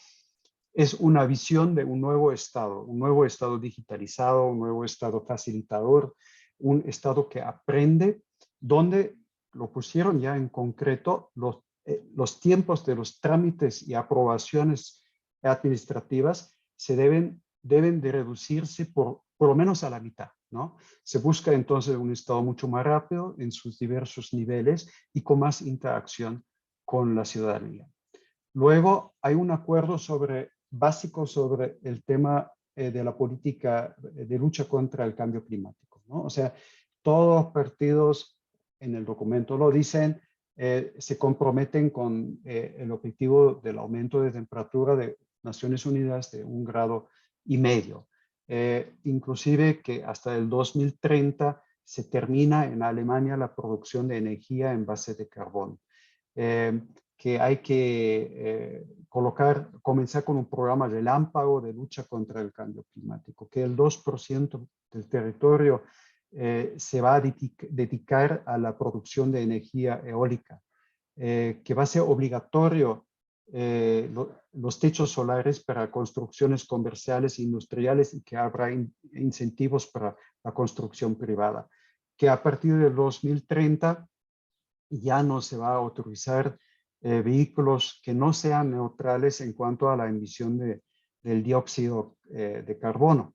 es una visión de un nuevo Estado digitalizado, un nuevo Estado facilitador, un Estado que aprende, donde lo pusieron ya en concreto los tiempos de los trámites y aprobaciones administrativas deben de reducirse por lo menos a la mitad, ¿no? Se busca entonces un Estado mucho más rápido en sus diversos niveles y con más interacción con la ciudadanía. Luego hay un acuerdo básico sobre el tema de la política de lucha contra el cambio climático, ¿no? O sea, todos los partidos en el documento lo dicen, se comprometen con el objetivo del aumento de temperatura de Naciones Unidas de 1,5 grados. Inclusive que hasta el 2030 se termina en Alemania la producción de energía en base de carbón. Que hay que comenzar con un programa relámpago de lucha contra el cambio climático, que el 2% del territorio se va a dedicar a la producción de energía eólica, que va a ser obligatorio los techos solares para construcciones comerciales e industriales y que habrá incentivos para la construcción privada, que a partir del 2030 ya no se va a autorizar vehículos que no sean neutrales en cuanto a la emisión del dióxido de carbono.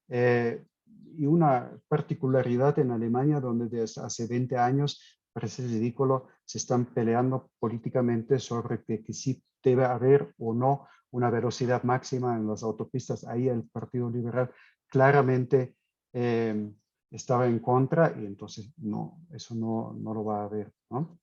Y una particularidad en Alemania, donde desde hace 20 años, parece ridículo, se están peleando políticamente sobre que sí debe haber o no una velocidad máxima en las autopistas. Ahí el Partido Liberal claramente estaba en contra y entonces no, eso no lo va a haber, ¿no?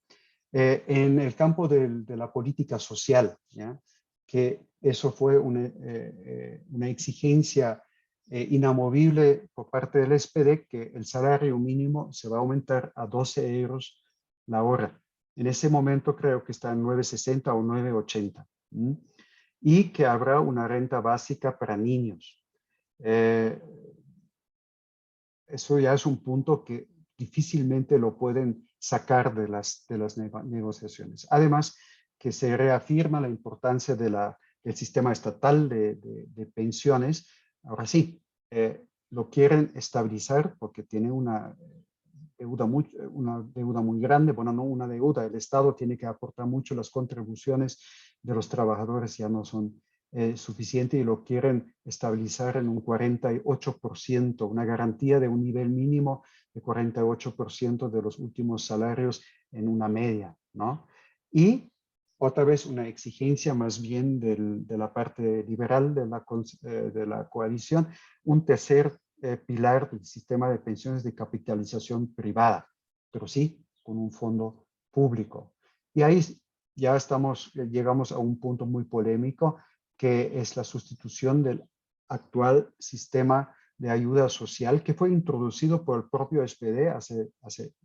En el campo de la política social, ¿ya? Que eso fue una exigencia inamovible por parte del SPD, que el salario mínimo se va a aumentar a 12 euros la hora. En ese momento creo que está en 9,60 o 9,80. Y que habrá una renta básica para niños. Eso ya es un punto que difícilmente lo pueden sacar de las negociaciones. Además, que se reafirma la importancia del sistema estatal de pensiones. Ahora sí, lo quieren estabilizar porque tiene una deuda muy grande. Bueno, no una deuda, el Estado tiene que aportar mucho, las contribuciones de los trabajadores ya no son suficiente y lo quieren estabilizar en un 48%, una garantía de un nivel mínimo de 48% de los últimos salarios en una media, ¿no? Y otra vez una exigencia más bien de la parte liberal de la coalición, un tercer pilar del sistema de pensiones de capitalización privada, pero sí con un fondo público. Y ahí ya llegamos a un punto muy polémico, que es la sustitución del actual sistema de ayuda social que fue introducido por el propio SPD hace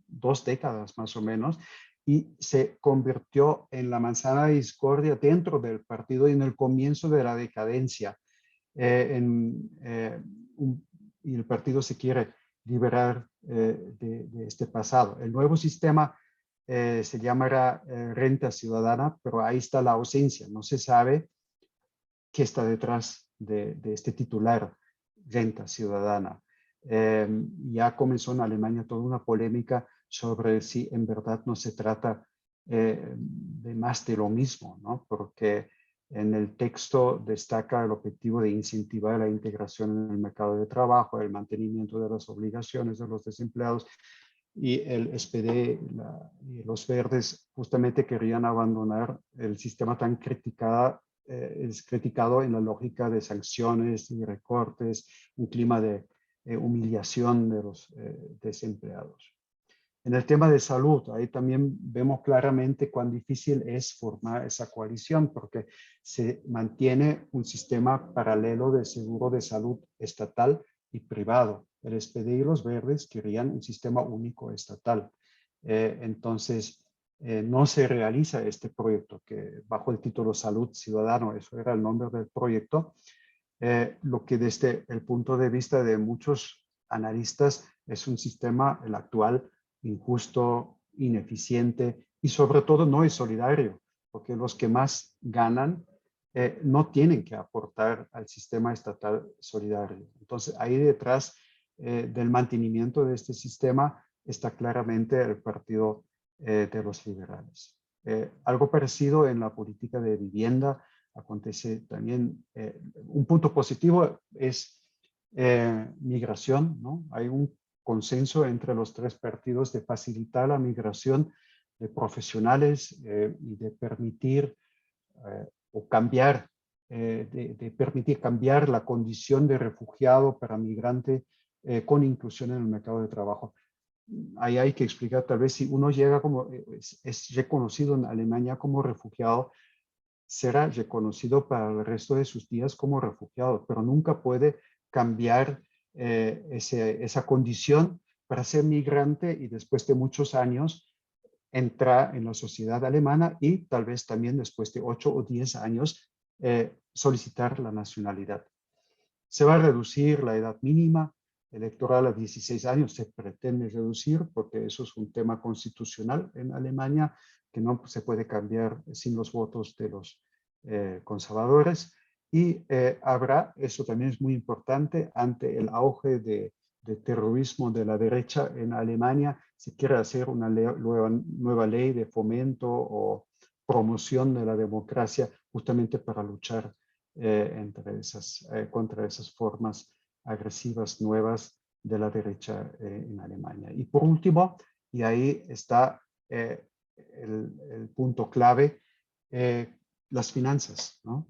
2 décadas más o menos y se convirtió en la manzana de discordia dentro del partido y en el comienzo de la decadencia. Y el partido se quiere liberar de este pasado. El nuevo sistema se llamará renta ciudadana, pero ahí está la ausencia. No se sabe qué está detrás de este titular, renta ciudadana. Ya comenzó en Alemania toda una polémica sobre si en verdad no se trata de más de lo mismo, ¿no? Porque en el texto destaca el objetivo de incentivar la integración en el mercado de trabajo, el mantenimiento de las obligaciones de los desempleados, y el SPD y los verdes justamente querían abandonar el sistema tan criticado en la lógica de sanciones y recortes, un clima de humillación de los desempleados. En el tema de salud, ahí también vemos claramente cuán difícil es formar esa coalición, porque se mantiene un sistema paralelo de seguro de salud estatal y privado. El SPD y los verdes querían un sistema único estatal. Entonces, no se realiza este proyecto, que bajo el título Salud Ciudadano, eso era el nombre del proyecto, lo que desde el punto de vista de muchos analistas es un sistema, el actual, injusto, ineficiente y sobre todo no es solidario, porque los que más ganan no tienen que aportar al sistema estatal solidario. Entonces, ahí detrás del mantenimiento de este sistema está claramente el partido de los liberales. Algo parecido en la política de vivienda acontece también. Un punto positivo es migración, ¿no? Hay un consenso entre los tres partidos de facilitar la migración de profesionales y de permitir o cambiar, de permitir cambiar la condición de refugiado para migrante con inclusión en el mercado de trabajo. Ahí hay que explicar, tal vez si uno llega como, es reconocido en Alemania como refugiado, será reconocido para el resto de sus días como refugiado, pero nunca puede cambiar esa condición para ser migrante y después de muchos años entrar en la sociedad alemana y tal vez también después de 8 o 10 años solicitar la nacionalidad. Se va a reducir la edad mínima electoral a 16 años, se pretende reducir porque eso es un tema constitucional en Alemania que no se puede cambiar sin los votos de los conservadores. Y habrá, eso también es muy importante, ante el auge de terrorismo de la derecha en Alemania, se quiere hacer una nueva ley de fomento o promoción de la democracia justamente para luchar contra esas formas agresivas nuevas de la derecha en Alemania. Y por último, y ahí está el punto clave, las finanzas, ¿no?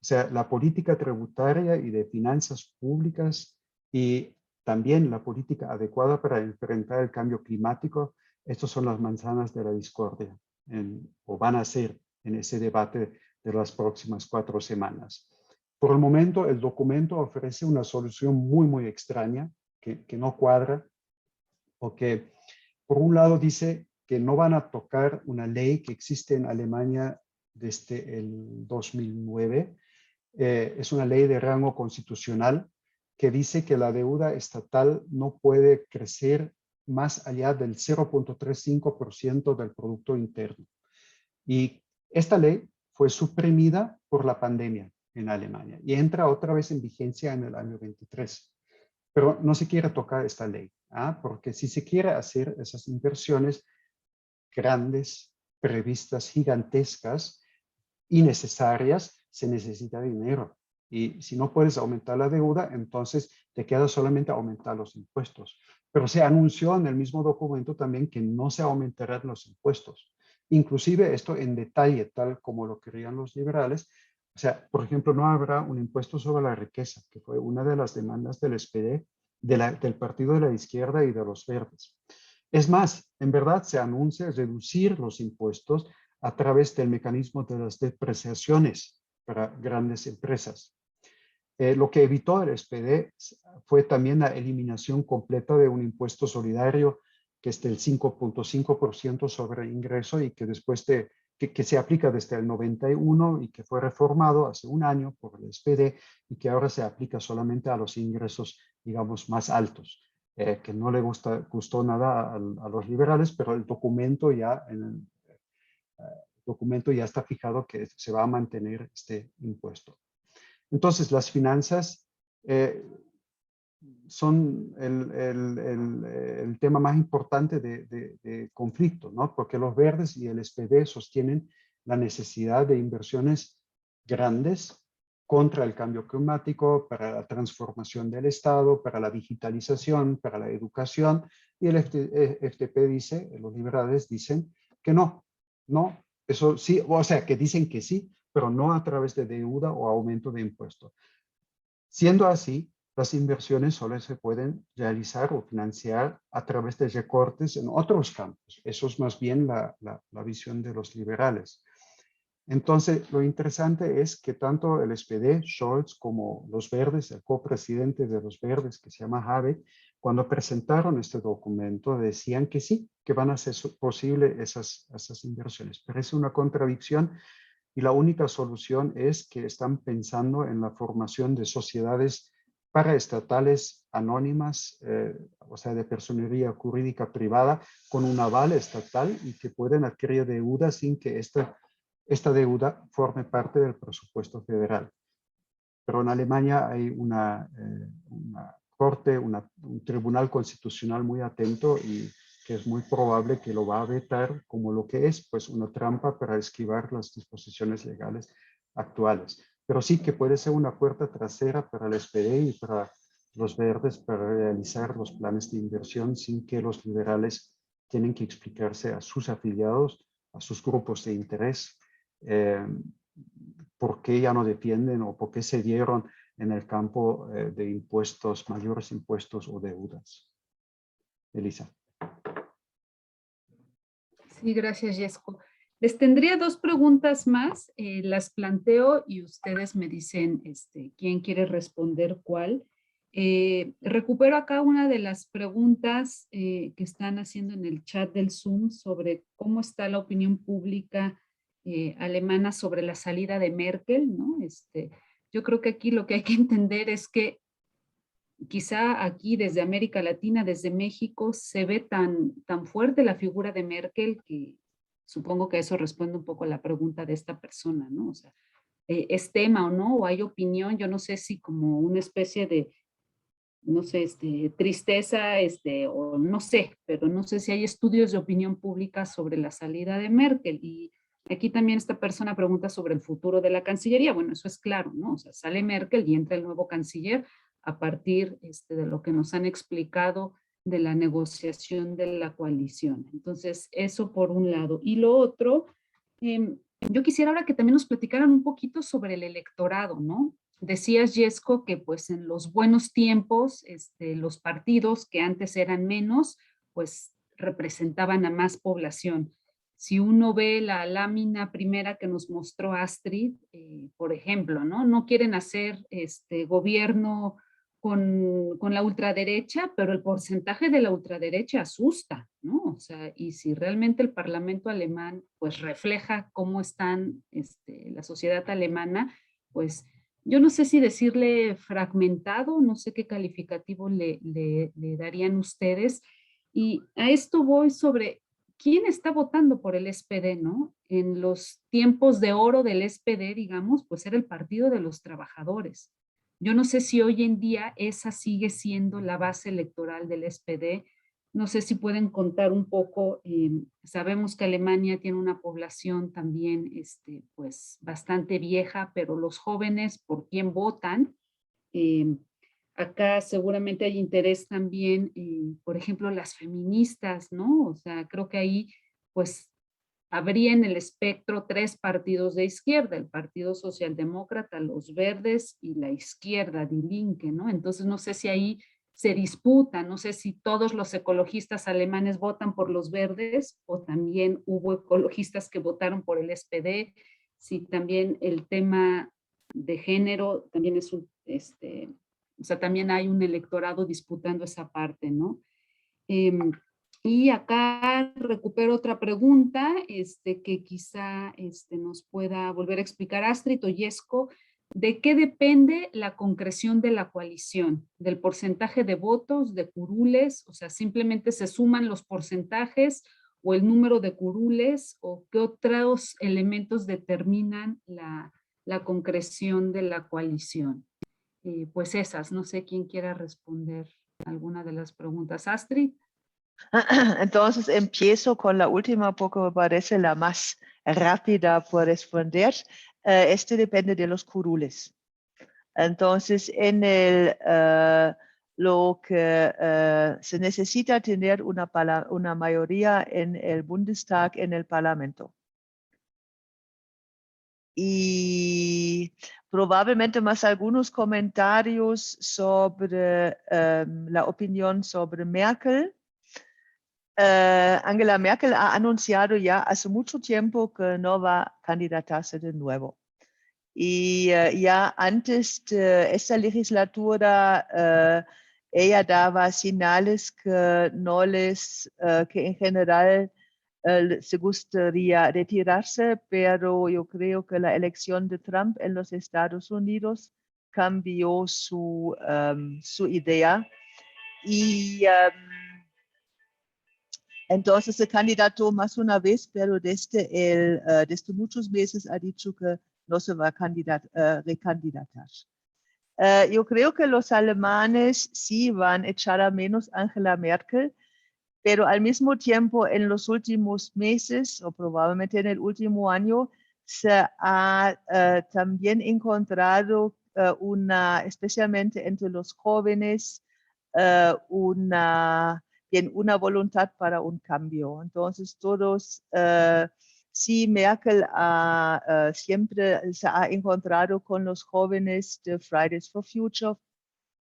O sea, la política tributaria y de finanzas públicas y también la política adecuada para enfrentar el cambio climático, estas son las manzanas de la discordia, o van a ser en ese debate de las próximas 4 semanas. Por el momento, el documento ofrece una solución muy extraña, que no cuadra, porque por un lado dice que no van a tocar una ley que existe en Alemania desde el 2009. Es una ley de rango constitucional que dice que la deuda estatal no puede crecer más allá del 0.35% del Producto Interno. Y esta ley fue suprimida por la pandemia en Alemania y entra otra vez en vigencia en el año 23. Pero no se quiere tocar esta ley, porque si se quiere hacer esas inversiones grandes, previstas, gigantescas y necesarias, se necesita dinero. Y si no puedes aumentar la deuda, entonces te queda solamente aumentar los impuestos. Pero se anunció en el mismo documento también que no se aumentarán los impuestos. Inclusive esto en detalle, tal como lo querían los liberales. O sea, por ejemplo, no habrá un impuesto sobre la riqueza, que fue una de las demandas del SPD, del Partido de la Izquierda y de los Verdes. Es más, en verdad se anuncia reducir los impuestos a través del mecanismo de las depreciaciones para grandes empresas. Lo que evitó el SPD fue también la eliminación completa de un impuesto solidario que es del 5.5% sobre el ingreso y que después que se aplica desde el 91 y que fue reformado hace un año por el SPD y que ahora se aplica solamente a los ingresos, digamos, más altos. Que no le gustó nada a los liberales, pero el documento ya está fijado que se va a mantener este impuesto. Entonces, las finanzas son el tema más importante de conflicto, ¿no? Porque los verdes y el SPD sostienen la necesidad de inversiones grandes contra el cambio climático, para la transformación del Estado, para la digitalización, para la educación, y el FDP dice, los liberales dicen que no, eso sí, o sea, que dicen que sí, pero no a través de deuda o aumento de impuestos. Siendo así, las inversiones solo se pueden realizar o financiar a través de recortes en otros campos. Eso es más bien la visión de los liberales. Entonces, lo interesante es que tanto el SPD, Scholz, como los verdes, el copresidente de los verdes, que se llama Habeck, cuando presentaron este documento, decían que sí, que van a ser posibles esas inversiones. Parece una contradicción y la única solución es que están pensando en la formación de sociedades paraestatales anónimas, o sea, de personería jurídica privada, con un aval estatal y que pueden adquirir deuda sin que esta deuda forme parte del presupuesto federal. Pero en Alemania hay una corte, un tribunal constitucional muy atento y que es muy probable que lo va a vetar como lo que es, pues una trampa para esquivar las disposiciones legales actuales. Pero sí que puede ser una puerta trasera para el SPD y para los verdes para realizar los planes de inversión sin que los liberales tienen que explicarse a sus afiliados, a sus grupos de interés, por qué ya no defienden o por qué se dieron en el campo de impuestos, mayores impuestos o deudas. Elisa. Sí, gracias, Yesco. Les tendría dos preguntas más, las planteo y ustedes me dicen quién quiere responder cuál. Recupero acá una de las preguntas que están haciendo en el chat del Zoom sobre cómo está la opinión pública alemana sobre la salida de Merkel, ¿no? Yo creo que aquí lo que hay que entender es que quizá aquí desde América Latina, desde México, se ve tan fuerte la figura de Merkel que supongo que eso responde un poco a la pregunta de esta persona, ¿no? O sea, ¿es tema o no? ¿O hay opinión? Yo no sé si como una especie de, no sé, tristeza, o no sé, pero no sé si hay estudios de opinión pública sobre la salida de Merkel. Y aquí también esta persona pregunta sobre el futuro de la Cancillería. Bueno, eso es claro, ¿no? O sea, sale Merkel y entra el nuevo canciller a partir de lo que nos han explicado de la negociación de la coalición. Entonces, eso por un lado. Y lo otro, yo quisiera ahora que también nos platicaran un poquito sobre el electorado, ¿no? Decías, Yesco, que pues en los buenos tiempos, los partidos que antes eran menos, pues representaban a más población. Si uno ve la lámina primera que nos mostró Astrid, por ejemplo, ¿no? Quieren hacer gobierno con la ultraderecha, pero el porcentaje de la ultraderecha asusta, ¿no? O sea, y si realmente el Parlamento alemán pues refleja cómo están la sociedad alemana, pues yo no sé si decirle fragmentado, no sé qué calificativo le darían ustedes. Y a esto voy sobre quién está votando por el SPD, ¿no? En los tiempos de oro del SPD, digamos, pues era el Partido de los Trabajadores. Yo no sé si hoy en día esa sigue siendo la base electoral del SPD. No sé si pueden contar un poco, sabemos que Alemania tiene una población también pues bastante vieja, pero los jóvenes, ¿por quién votan? Acá seguramente hay interés también, por ejemplo, las feministas, ¿no? O sea, creo que ahí pues habría en el espectro tres partidos de izquierda, el Partido Socialdemócrata, los Verdes y la izquierda, Die Linke, ¿no? Entonces no sé si ahí se disputa, no sé si todos los ecologistas alemanes votan por los Verdes o también hubo ecologistas que votaron por el SPD, si también el tema de género también es un, o sea, también hay un electorado disputando esa parte, ¿no? Y acá recupero otra pregunta que quizá nos pueda volver a explicar Astrid o Yesco. ¿De qué depende la concreción de la coalición? ¿Del porcentaje de votos, de curules? O sea, ¿simplemente se suman los porcentajes o el número de curules? ¿O qué otros elementos determinan la concreción de la coalición? Pues esas, no sé quién quiera responder alguna de las preguntas. Astrid. Entonces empiezo con la última porque me parece la más rápida por responder. Este depende de los curules. Entonces, lo que se necesita tener una mayoría en el Bundestag, en el Parlamento. Y probablemente más algunos comentarios sobre la opinión sobre Merkel. Angela Merkel ha anunciado ya hace mucho tiempo que no va a candidatarse de nuevo. Y ya antes de esta legislatura, ella daba señales que no que en general se gustaría retirarse, pero yo creo que la elección de Trump en los Estados Unidos cambió su idea. Y entonces se candidató más una vez, pero desde muchos meses ha dicho que no se va a recandidatar. Yo creo que los alemanes sí van a echar a menos a Angela Merkel, pero al mismo tiempo en los últimos meses o probablemente en el último año se ha también encontrado especialmente entre los jóvenes, una voluntad para un cambio. Entonces todos, sí, Merkel siempre se ha encontrado con los jóvenes de Fridays for Future,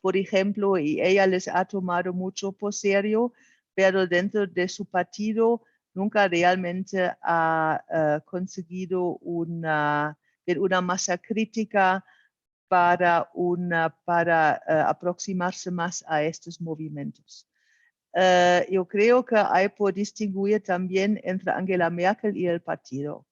por ejemplo, y ella les ha tomado mucho por serio, pero dentro de su partido nunca realmente ha conseguido una masa crítica para aproximarse más a estos movimientos. Yo creo que hay por distinguir también entre Angela Merkel y el partido.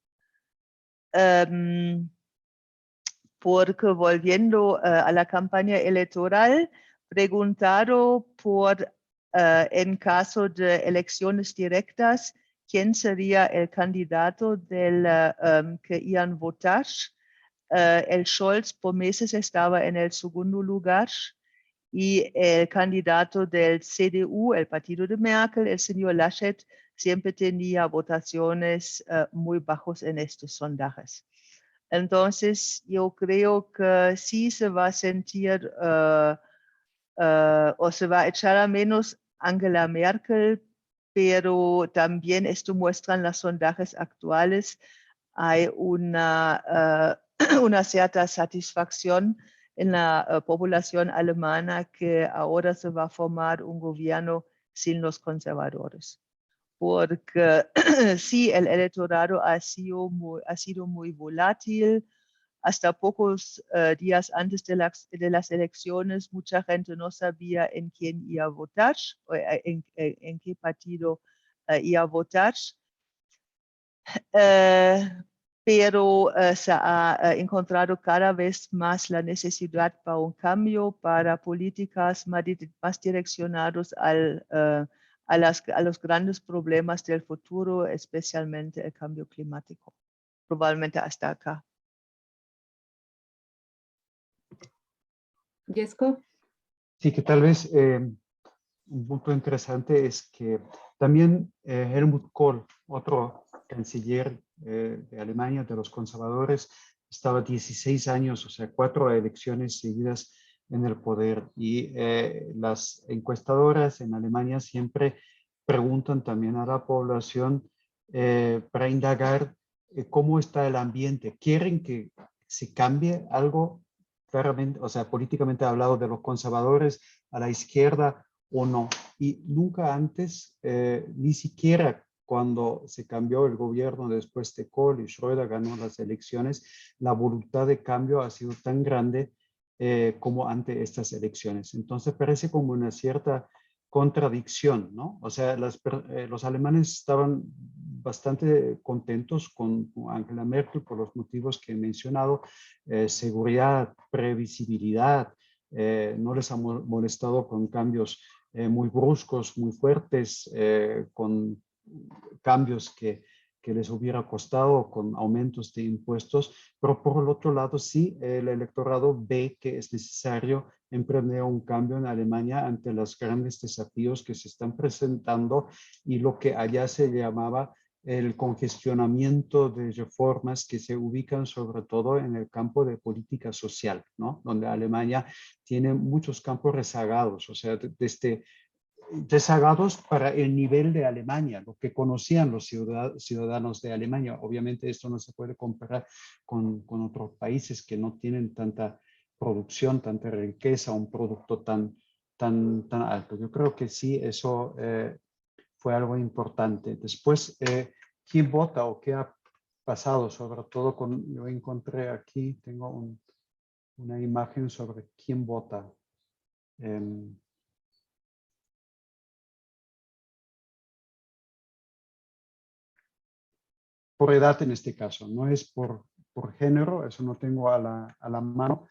Porque volviendo a la campaña electoral, preguntado por, en caso de elecciones directas, quién sería el candidato que iban a votar. El Scholz por meses estaba en el segundo lugar y el candidato del CDU, el partido de Merkel, el señor Laschet, siempre tenía votaciones muy bajos en estos sondajes. Entonces, yo creo que sí se va a sentir o se va a echar a menos Angela Merkel, pero también esto muestran los sondajes actuales. Hay una cierta satisfacción en la población alemana que ahora se va a formar un gobierno sin los conservadores. Porque sí, el electorado ha sido muy volátil. Hasta pocos días antes de las elecciones, mucha gente no sabía en quién iba a votar, o en qué partido iba a votar. Pero se ha encontrado cada vez más la necesidad para un cambio, para políticas más direccionadas a los grandes problemas del futuro, especialmente el cambio climático. Probablemente hasta acá. Jesko. Sí, que tal vez un punto interesante es que también Helmut Kohl, otro canciller de Alemania, de los conservadores, estaba 16 años, o sea, 4 elecciones seguidas en el poder. Y las encuestadoras en Alemania siempre preguntan también a la población para indagar cómo está el ambiente. ¿Quieren que se cambie algo? Claramente, o sea, políticamente hablado de los conservadores a la izquierda o no. Y nunca antes, ni siquiera cuando se cambió el gobierno después de Kohl y Schröder ganó las elecciones, la voluntad de cambio ha sido tan grande como ante estas elecciones. Entonces parece como una cierta contradicción, ¿no? O sea, los alemanes estaban bastante contentos con Angela Merkel por los motivos que he mencionado, seguridad, previsibilidad, no les ha molestado con cambios muy bruscos, muy fuertes, con cambios que les hubiera costado, con aumentos de impuestos, pero por el otro lado sí, el electorado ve que es necesario emprender un cambio en Alemania ante los grandes desafíos que se están presentando y lo que allá se llamaba el congestionamiento de reformas que se ubican sobre todo en el campo de política social, ¿no? Donde Alemania tiene muchos campos rezagados, o sea, desde rezagados para el nivel de Alemania, lo que conocían los ciudadanos de Alemania. Obviamente esto no se puede comparar con otros países que no tienen tanta producción, tanta riqueza, un producto tan alto. Yo creo que sí, eso fue algo importante. Después, ¿quién vota o qué ha pasado? Sobre todo, yo encontré aquí, tengo una imagen sobre quién vota. Por edad en este caso, no es por género, eso no tengo a la mano.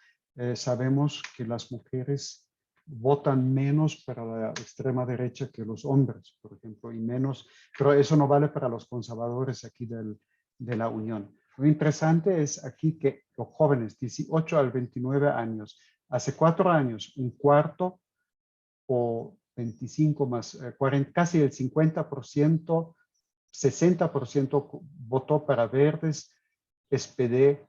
Sabemos que las mujeres votan menos para la extrema derecha que los hombres, por ejemplo, y menos, pero eso no vale para los conservadores aquí de la Unión. Lo interesante es aquí que los jóvenes, 18 al 29 años, hace 4 años, un cuarto o 25 más 40, casi el 50%, 60% votó para Verdes, SPD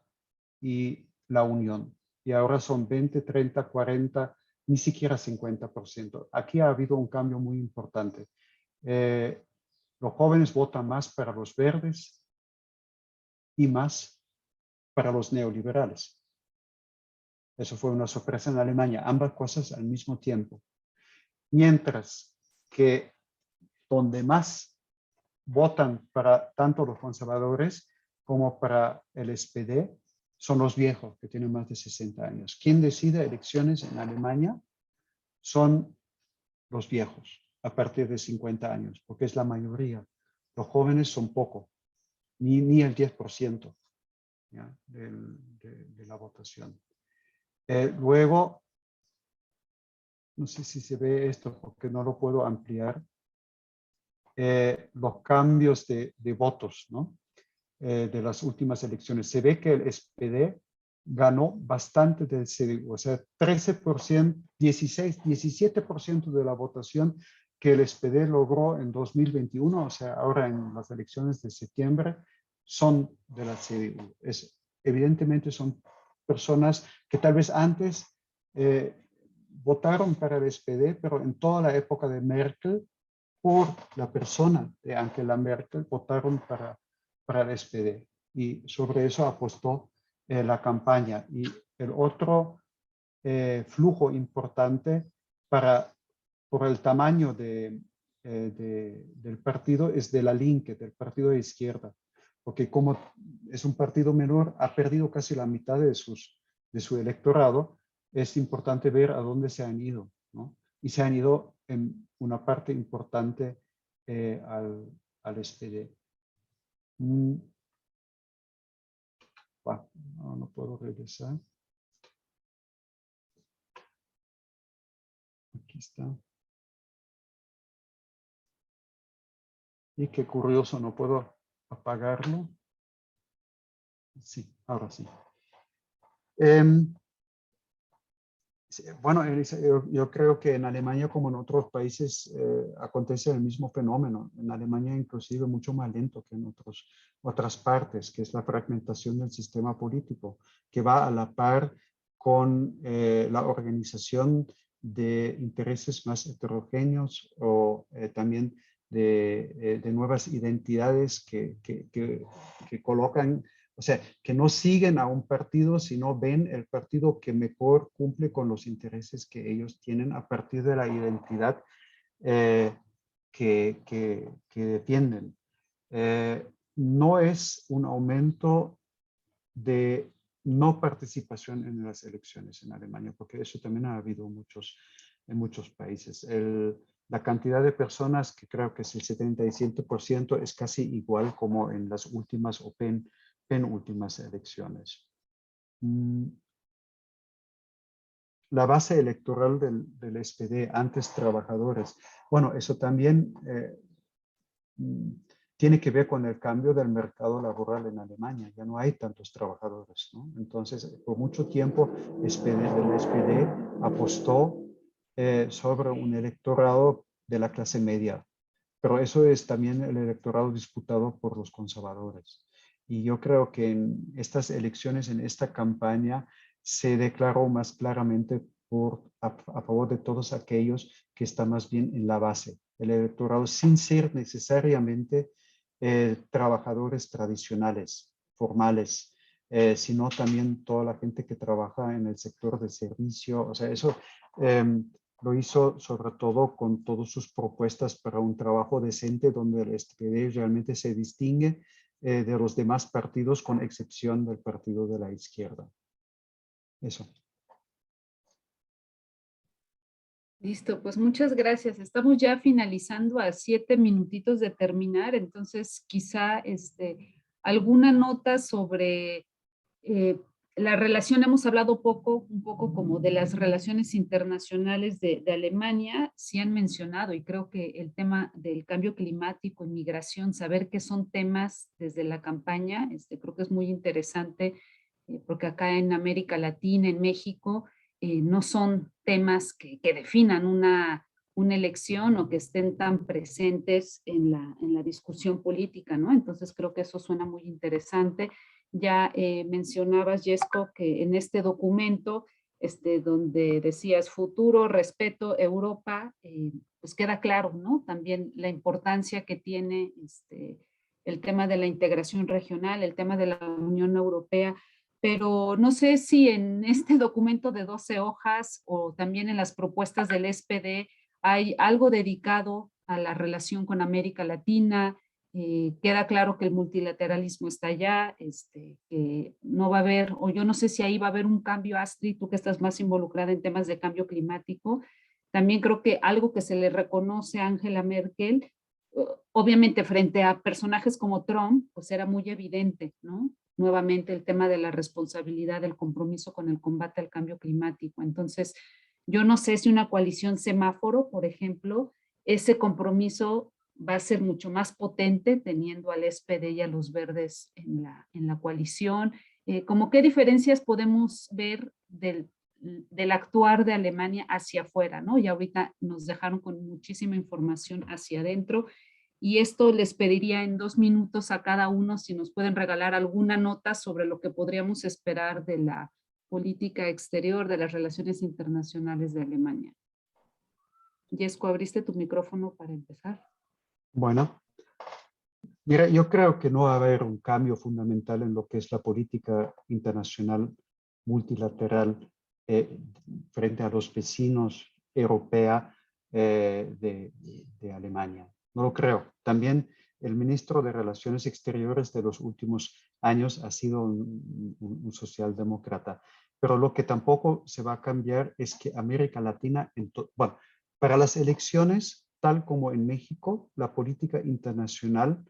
y la Unión. Y ahora son 20, 30, 40, ni siquiera 50%. Aquí ha habido un cambio muy importante. Los jóvenes votan más para los verdes y más para los neoliberales. Eso fue una sorpresa en Alemania, ambas cosas al mismo tiempo. Mientras que donde más votan para tanto los conservadores como para el SPD son los viejos, que tienen más de 60 años. ¿Quién decide elecciones en Alemania? Son los viejos, a partir de 50 años, porque es la mayoría. Los jóvenes son poco, ni el 10%, ¿ya? De la votación. Luego, no sé si se ve esto porque no lo puedo ampliar, los cambios de votos, ¿no? De las últimas elecciones. Se ve que el SPD ganó bastante del CDU, o sea, 13%, 16, 17% de la votación que el SPD logró en 2021, o sea, ahora en las elecciones de septiembre, son de la CDU. Evidentemente son personas que tal vez antes votaron para el SPD, pero en toda la época de Merkel, por la persona de Angela Merkel, votaron para el SPD. Y sobre eso apostó la campaña. Y el otro flujo importante por el tamaño del partido es de la Linke, del partido de izquierda. Porque como es un partido menor, ha perdido casi la mitad de su electorado. Es importante ver a dónde se han ido, ¿no? Y se han ido en una parte importante al SPD. No puedo regresar. Aquí está. Y qué curioso, no puedo apagarlo. Sí, ahora sí. Bueno, Elisa, yo creo que en Alemania, como en otros países, acontece el mismo fenómeno. En Alemania, inclusive, mucho más lento que en otras partes, que es la fragmentación del sistema político, que va a la par con la organización de intereses más heterogéneos o también de nuevas identidades que colocan, o sea, que no siguen a un partido, sino ven el partido que mejor cumple con los intereses que ellos tienen a partir de la identidad que defienden. No es un aumento de no participación en las elecciones en Alemania, porque eso también ha habido en muchos países. La cantidad de personas, que creo que es el 77%, es casi igual como en las últimas o penúltimas elecciones. La base electoral del SPD, antes trabajadores. Bueno, eso también tiene que ver con el cambio del mercado laboral en Alemania. Ya no hay tantos trabajadores, ¿no? Entonces, por mucho tiempo, el SPD apostó sobre un electorado de la clase media. Pero eso es también el electorado disputado por los conservadores. Y yo creo que en estas elecciones, en esta campaña, se declaró más claramente a favor de todos aquellos que están más bien en la base. El electorado sin ser necesariamente trabajadores tradicionales, formales, sino también toda la gente que trabaja en el sector de servicio. O sea, eso lo hizo sobre todo con todas sus propuestas para un trabajo decente donde el SPD realmente se distingue de los demás partidos, con excepción del partido de la izquierda. Eso. Listo, pues muchas gracias. Estamos ya finalizando a 7 minutitos de terminar, entonces quizá alguna nota sobre la relación. Hemos hablado un poco como de las relaciones internacionales de Alemania. Sí han mencionado, y creo que el tema del cambio climático, inmigración, saber qué son temas desde la campaña, creo que es muy interesante, porque acá en América Latina, en México, no son temas que definan una elección o que estén tan presentes en la discusión política, ¿no? Entonces creo que eso suena muy interesante. Ya mencionabas, Yesco, que en este documento, donde decías futuro, respeto, Europa, pues queda claro, ¿no? También la importancia que tiene el tema de la integración regional, el tema de la Unión Europea, pero no sé si en este documento de 12 hojas o también en las propuestas del SPD hay algo dedicado a la relación con América Latina. Queda claro que el multilateralismo está allá, que no va a haber, o yo no sé si ahí va a haber un cambio, Astrid, tú que estás más involucrada en temas de cambio climático. También creo que algo que se le reconoce a Angela Merkel, obviamente frente a personajes como Trump, pues era muy evidente, ¿no? Nuevamente el tema de la responsabilidad, del compromiso con el combate al cambio climático. Entonces, yo no sé si una coalición semáforo, por ejemplo, ese compromiso va a ser mucho más potente teniendo al SPD y a los verdes en la coalición. ¿Cómo qué diferencias podemos ver del actuar de Alemania hacia afuera, ¿no? Y ahorita nos dejaron con muchísima información hacia adentro. Y esto les pediría en 2 minutos a cada uno si nos pueden regalar alguna nota sobre lo que podríamos esperar de la política exterior, de las relaciones internacionales de Alemania. Yesco, abriste tu micrófono para empezar. Bueno, mira, yo creo que no va a haber un cambio fundamental en lo que es la política internacional multilateral frente a los vecinos europea de Alemania. No lo creo. También el ministro de Relaciones Exteriores de los últimos años ha sido un socialdemócrata. Pero lo que tampoco se va a cambiar es que América Latina, bueno, para las elecciones, tal como en México, la política internacional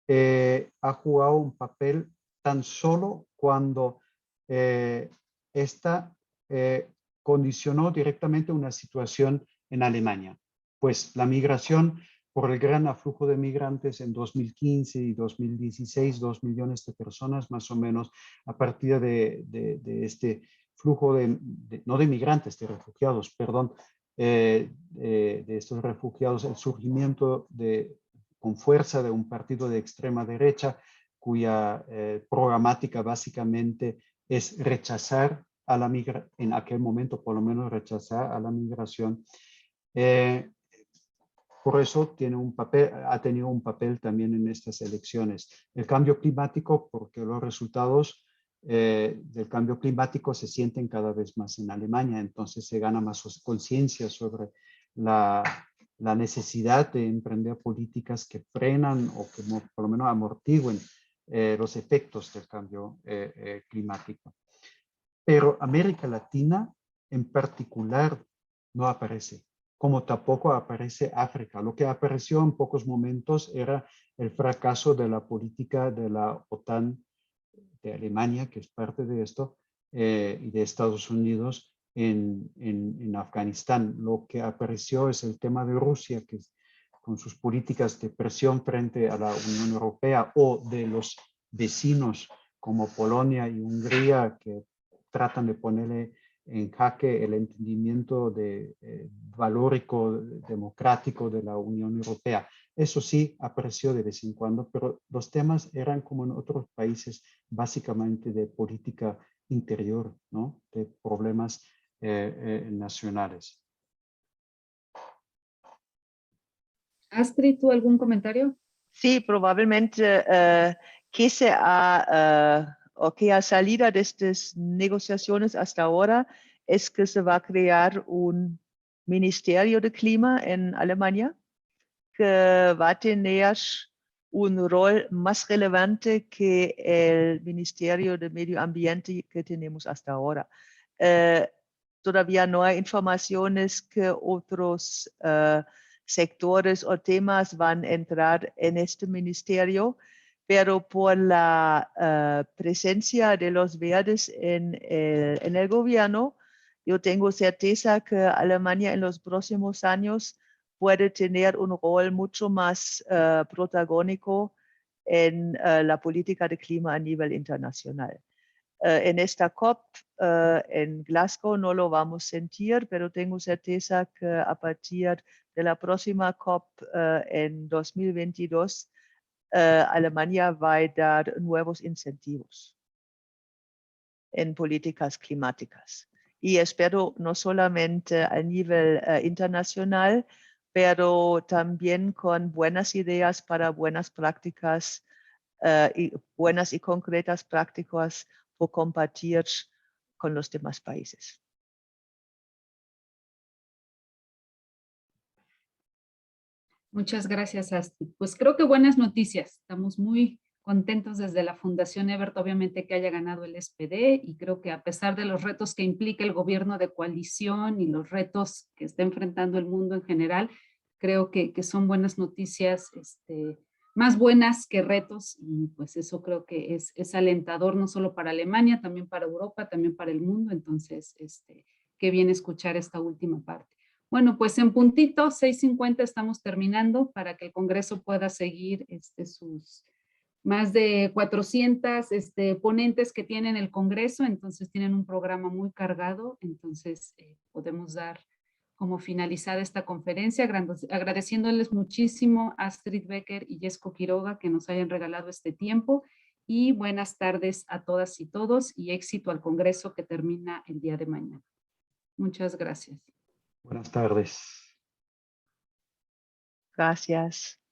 ha jugado un papel tan solo cuando esta condicionó directamente una situación en Alemania. Pues la migración por el gran aflujo de migrantes en 2015 y 2016, 2 millones de personas más o menos, a partir de este flujo no de migrantes, de refugiados, perdón, de estos refugiados, el surgimiento con fuerza de un partido de extrema derecha cuya programática básicamente es rechazar a la migración, en aquel momento por lo menos rechazar a la migración. Por eso ha tenido un papel también en estas elecciones. El cambio climático, porque los resultados del cambio climático se sienten cada vez más en Alemania, entonces se gana más conciencia sobre la necesidad de emprender políticas que frenan o que por lo menos amortiguen los efectos del cambio climático. Pero América Latina en particular no aparece, como tampoco aparece África. Lo que apareció en pocos momentos era el fracaso de la política de la OTAN, de Alemania, que es parte de esto, y de Estados Unidos en Afganistán. Lo que apareció es el tema de Rusia, que con sus políticas de presión frente a la Unión Europea o de los vecinos como Polonia y Hungría, que tratan de ponerle en jaque el entendimiento valórico, democrático de la Unión Europea. Eso sí apareció de vez en cuando, pero los temas eran como en otros países, básicamente de política interior, ¿no? De problemas nacionales. Astrid, ¿tú algún comentario? Sí, probablemente que a salida de estas negociaciones hasta ahora es que se va a crear un Ministerio de Clima en Alemania que va a tener un rol más relevante que el Ministerio de Medio Ambiente que tenemos hasta ahora. Todavía no hay informaciones que otros sectores o temas van a entrar en este ministerio, pero por la presencia de los verdes en el gobierno, yo tengo certeza que Alemania en los próximos años puede tener un rol mucho más protagónico en la política de clima a nivel internacional. En esta COP en Glasgow no lo vamos a sentir, pero tengo certeza que a partir de la próxima COP en 2022, Alemania va a dar nuevos incentivos en políticas climáticas. Y espero no solamente a nivel internacional, pero también con buenas ideas para buenas prácticas y buenas y concretas prácticas por compartir con los demás países. Muchas gracias, Astrid. Pues creo que buenas noticias. Estamos muy contentos desde la Fundación Ebert, obviamente, que haya ganado el SPD, y creo que a pesar de los retos que implica el gobierno de coalición y los retos que está enfrentando el mundo en general, creo que son buenas noticias, más buenas que retos, y pues eso creo que es alentador no solo para Alemania, también para Europa, también para el mundo. Entonces, qué bien escuchar esta última parte. Bueno, pues en puntito, 6:50 estamos terminando para que el Congreso pueda seguir sus más de 400 ponentes que tienen el Congreso. Entonces tienen un programa muy cargado. Entonces podemos dar como finalizada esta conferencia, agradeciéndoles muchísimo a Astrid Becker y Jesko Quiroga que nos hayan regalado este tiempo, y buenas tardes a todas y todos, y éxito al Congreso que termina el día de mañana. Muchas gracias. Buenas tardes. Gracias.